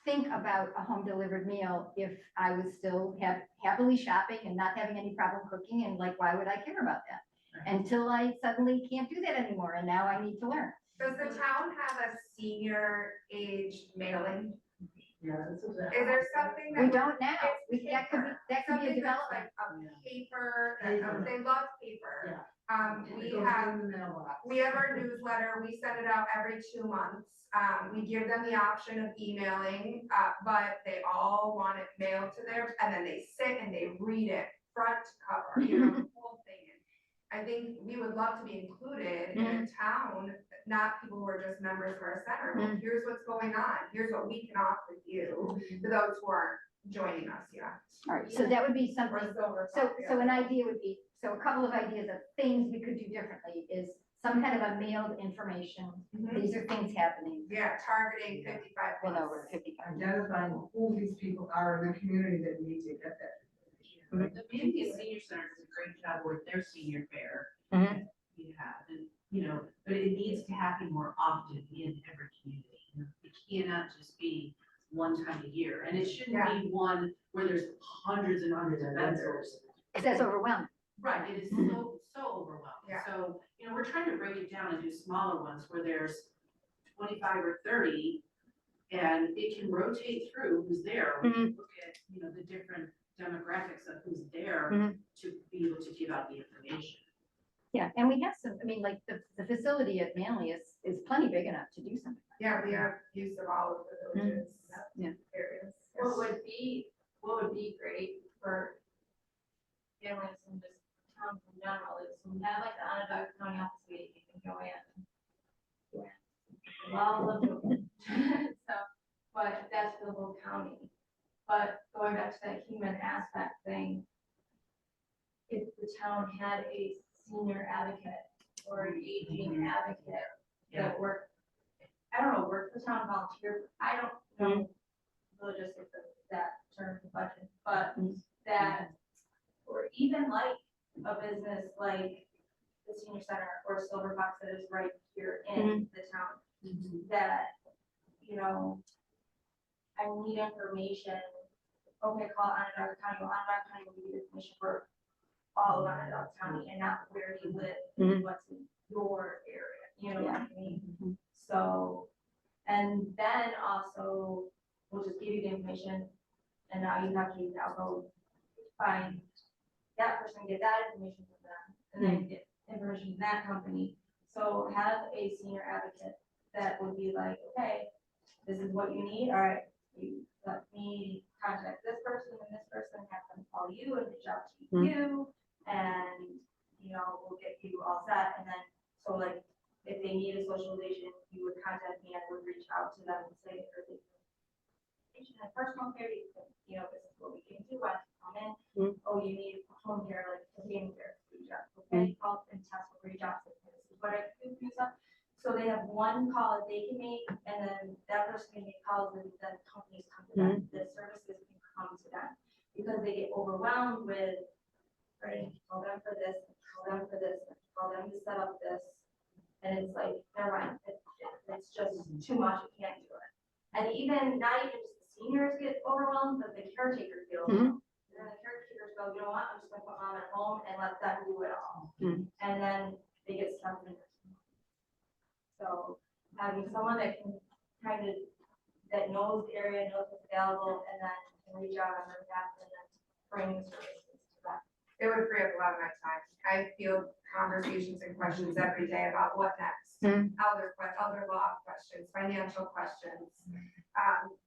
[SPEAKER 13] think about a home delivered meal if I was still happily shopping and not having any problem cooking, and why would I care about that? Until I suddenly can't do that anymore, and now I need to learn.
[SPEAKER 18] Does the town have a senior age mailing?
[SPEAKER 14] Yeah, that's exactly.
[SPEAKER 18] Is there something that?
[SPEAKER 13] We don't now.
[SPEAKER 18] It's
[SPEAKER 13] That could be a
[SPEAKER 18] something that's
[SPEAKER 13] development.
[SPEAKER 18] like a paper,
[SPEAKER 14] Paper.
[SPEAKER 18] they love paper.
[SPEAKER 14] Yeah.
[SPEAKER 18] We
[SPEAKER 14] It goes
[SPEAKER 18] have,
[SPEAKER 14] in the mailbox.
[SPEAKER 18] we have our newsletter, we send it out every 2 months. We give them the option of emailing, but they all want it mailed to and then they sit and they read it front to cover, the whole thing. I think we would love to be included in a town, not people who are just members of our center. Well, here's what's going on, here's what we can offer you, to those who aren't joining us yet.
[SPEAKER 13] All right, so that would be something,
[SPEAKER 18] Or Silver
[SPEAKER 13] so
[SPEAKER 18] Fox, yeah.
[SPEAKER 13] an idea would be, so a couple of ideas of things we could do differently is some kind of a mailed information. These are things happening.
[SPEAKER 18] Yeah, targeting 55
[SPEAKER 13] Well,
[SPEAKER 18] plus.
[SPEAKER 13] over 55.
[SPEAKER 14] Identifying who these people are in the community that need to get that information.
[SPEAKER 17] The Manlius Senior Center does a great job with their senior fair. You have, and, but it needs to happen more often in every community. It cannot just be one time a year, and it shouldn't be one where there's hundreds and hundreds of vendors.
[SPEAKER 13] 'Cause that's overwhelming.
[SPEAKER 17] Right, it is so overwhelming.
[SPEAKER 18] Yeah.
[SPEAKER 17] So, we're trying to break it down and do smaller ones where there's 25 or 30. And it can rotate through who's there. We can look at, the different demographics of who's there to be able to give out the information.
[SPEAKER 13] Yeah, and we have some, I mean, like the facility at Manly is plenty big enough to do something.
[SPEAKER 18] Yeah, we have use of all of the villages.
[SPEAKER 13] Yeah.
[SPEAKER 18] Areas.
[SPEAKER 6] What would be great for families and just towns in general is when we have like the Onondaga County Office meeting, you can go in. Well, so, but that's the whole county. But going back to that human aspect thing, if the town had a senior advocate or an aging advocate that worked, I don't know, work for town volunteer, I don't know the logistics of that term of budget, but that, or even like a business like the senior center or Silver Fox that is right here in the town, that, I need information. Okay, call Onondaga County. Well, Onondaga County will give you information for all of Onondaga County and not where you live and what's in your area. You know what I mean? So, and then also we'll just give you the information, and now you have to now go find that person, get that information from them, and then get information from that company. So have a senior advocate that would be like, okay, this is what you need. All right, you let me contact this person and this person, have them call you and reach out to you, and we'll get you all set. And then so like if they need a socialization, you would contact me, I would reach out to them and say, or they and personal care, this is what we can do. I can come in. Oh, you need home care, like a family care, reach out. Okay, call and test will reach out. This is what I can do. So they have one call that they can make, and then that person can make calls, and then companies come to them. The services can come to them because they get overwhelmed with, right? Call them for this, call them for this, call them to set up this, and it's like never mind. It's just too much. You can't do it. And even not even just the seniors get overwhelmed, but the caretakers get overwhelmed. And then the caretakers go, you know what? I'm just gonna put mom at home and let them do it all. And then they get stuck in it. So having someone that can that knows the area, knows what's available, and then can reach out on their behalf and then bring the services to them.
[SPEAKER 18] It would free up a lot of my time. I field conversations and questions every day about what next. Other law questions, financial questions,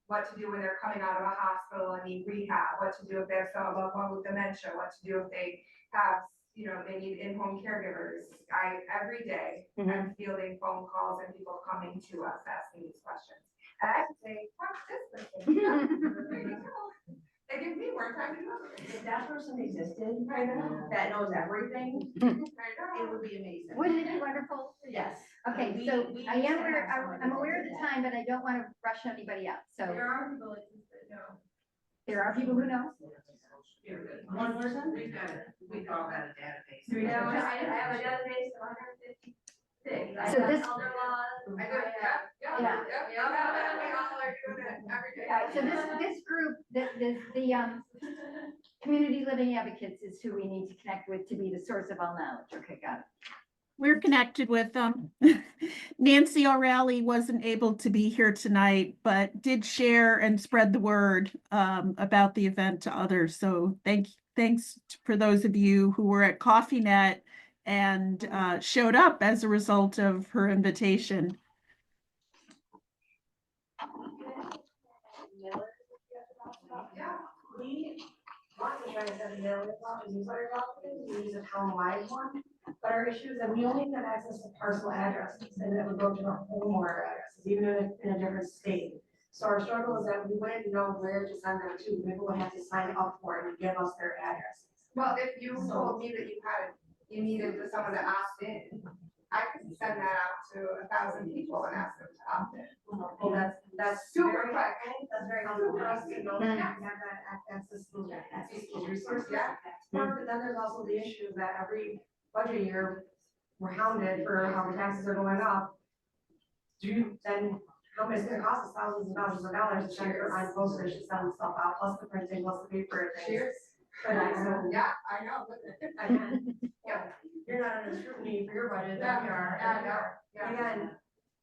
[SPEAKER 18] what to do when they're coming out of a hospital and need rehab, what to do if they have some loved one with dementia, what to do if they have, they need in-home caregivers. Every day, I'm fielding phone calls and people coming to us asking these questions. And I have to say, fuck this person. They give me more time to do it.
[SPEAKER 6] If that person existed right now, that knows everything, it would be amazing.
[SPEAKER 13] Wouldn't it be wonderful?
[SPEAKER 6] Yes.
[SPEAKER 13] Okay,
[SPEAKER 6] We-
[SPEAKER 13] so
[SPEAKER 6] we
[SPEAKER 13] I
[SPEAKER 6] used
[SPEAKER 13] am
[SPEAKER 6] to
[SPEAKER 13] aware,
[SPEAKER 6] have someone
[SPEAKER 13] I'm
[SPEAKER 6] that
[SPEAKER 13] aware of
[SPEAKER 6] did
[SPEAKER 13] the
[SPEAKER 6] that.
[SPEAKER 13] time, but I don't want to rush anybody out. So
[SPEAKER 6] There are people like this that know.
[SPEAKER 13] there are people who know.
[SPEAKER 6] One person?
[SPEAKER 17] We've all got a database.
[SPEAKER 6] I have a database of 150 things. I
[SPEAKER 13] So
[SPEAKER 6] have
[SPEAKER 13] this-
[SPEAKER 6] elder laws.
[SPEAKER 18] I do, yeah. We all are doing it every day.
[SPEAKER 13] Yeah, so this group, the community living advocates is who we need to connect with to be the source of all knowledge. Okay, got it.
[SPEAKER 1] We're connected with them. Nancy O'Reilly wasn't able to be here tonight, but did share and spread the word about the event to others. So thanks for those of you who were at Coffee Net and showed up as a result of her invitation.
[SPEAKER 3] Yeah, we want to try to set a mailing about newsletter office, we use a town-wide one. But our issue is that we only have access to parcel addresses, and it would go to the homeowner addresses, even in a different state. So our struggle is that we wouldn't know where to send them to, people would have to sign up for it and give us their addresses.
[SPEAKER 18] Well, if you told me that you needed someone to opt in, I could send that out to 1,000 people and ask them to opt in.
[SPEAKER 3] Well, that's
[SPEAKER 18] Super
[SPEAKER 3] very,
[SPEAKER 18] quick.
[SPEAKER 3] that's very helpful for us to know that we have that access to those resources.
[SPEAKER 18] Yeah.
[SPEAKER 3] But then there's also the issue that every budget year, we're hounded for how the taxes are going up. Then how much it's gonna cost us thousands of dollars to send on postage to send stuff out, plus the printing, plus the paper and things. But I, yeah, I know. Yeah, you're not under scrutiny for your budget, but we are.
[SPEAKER 18] Yeah.
[SPEAKER 3] Again,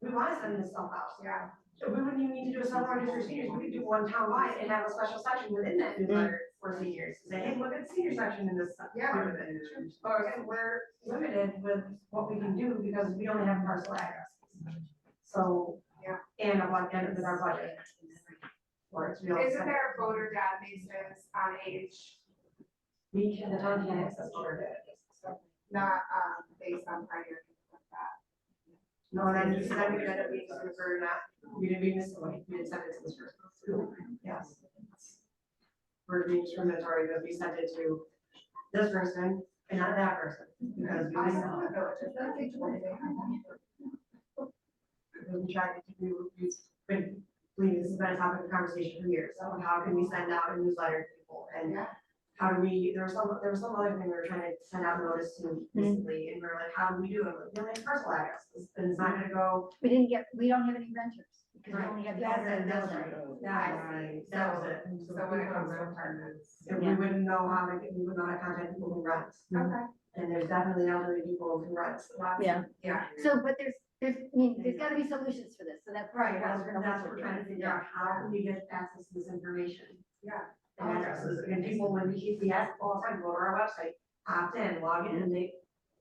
[SPEAKER 3] we wanna send this stuff out. Yeah. So we wouldn't even need to do a seminar just for seniors, we could do one townwide and have a special section within that newsletter for seniors. Say, hey, look at the senior section in this. Part of it. Or again, we're limited with what we can do because we only have parcel addresses. So, yeah, and with our budget.
[SPEAKER 18] Isn't there voter databases on age,
[SPEAKER 3] We can, the town can access voter databases.
[SPEAKER 18] not, based on primary, like that?
[SPEAKER 3] No, then you said we ended up being for not, we didn't miss the way, we didn't send it to this person. Yes. We're being discriminatory because we sent it to this person and not that person, because we
[SPEAKER 18] I
[SPEAKER 3] didn't
[SPEAKER 18] know
[SPEAKER 3] know.
[SPEAKER 18] the villages, that's each one thing.
[SPEAKER 3] We tried to, we've been, this has been a topic of conversation for years, so how can we send out a newsletter to people, and how do we, there was some other thing we were trying to send out notice to recently, and we were like, how do we do it? We only have parcel addresses, and it's not gonna go.
[SPEAKER 13] We don't have any renters, because we only have the owner of the building.
[SPEAKER 3] That was it.
[SPEAKER 18] So when it comes to apartments.
[SPEAKER 3] If we wouldn't know how to, we would not have contact people who rent,
[SPEAKER 18] Okay.
[SPEAKER 3] and there's definitely elderly people who rent.
[SPEAKER 13] Yeah.
[SPEAKER 3] Yeah.
[SPEAKER 13] So, but I mean, there's gotta be solutions for this, so that's.
[SPEAKER 3] Right, that's what we're trying to figure out, how can we get access to this information?
[SPEAKER 18] Yeah.
[SPEAKER 3] And addresses, and people, when we ask all the time, go to our website, opt in, log in, and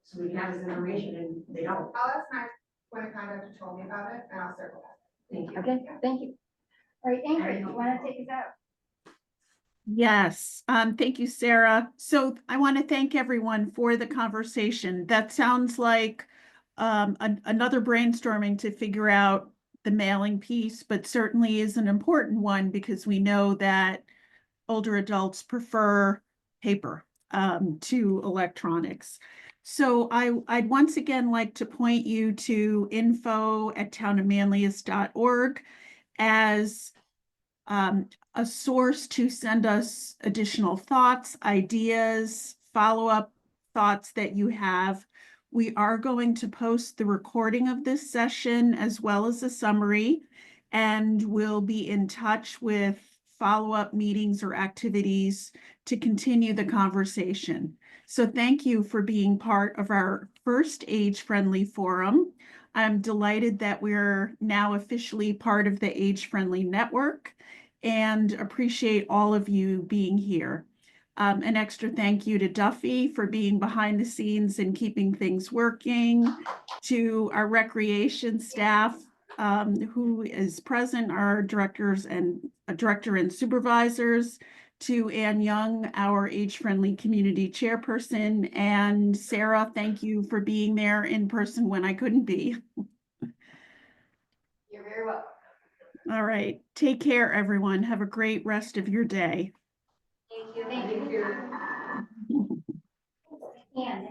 [SPEAKER 3] so we can have this information, and they don't.
[SPEAKER 18] I'll ask my point of contact who told me about it, and I'll circle back.
[SPEAKER 3] Thank you.
[SPEAKER 13] Okay, thank you. All right, Ingrid, you wanna take us out?
[SPEAKER 1] Yes, thank you, Sarah. So I want to thank everyone for the conversation. That sounds like another brainstorming to figure out the mailing piece, but certainly is an important one because we know that older adults prefer paper to electronics. So I'd once again like to point you to info@townofmanlius.org as a source to send us additional thoughts, ideas, follow-up thoughts that you have. We are going to post the recording of this session as well as a summary, and we'll be in touch with follow-up meetings or activities to continue the conversation. So thank you for being part of our first age-friendly forum. I'm delighted that we're now officially part of the Age Friendly Network and appreciate all of you being here. An extra thank you to Duffy for being behind the scenes and keeping things working, to our recreation staff who is present, our director and supervisors, to Ann Young, our age-friendly community chairperson, and Sarah, thank you for being there in person when I couldn't be.
[SPEAKER 13] You're very welcome.
[SPEAKER 1] All right, take care, everyone. Have a great rest of your day.
[SPEAKER 13] Thank you. Thank you.
[SPEAKER 3] you.
[SPEAKER 13] And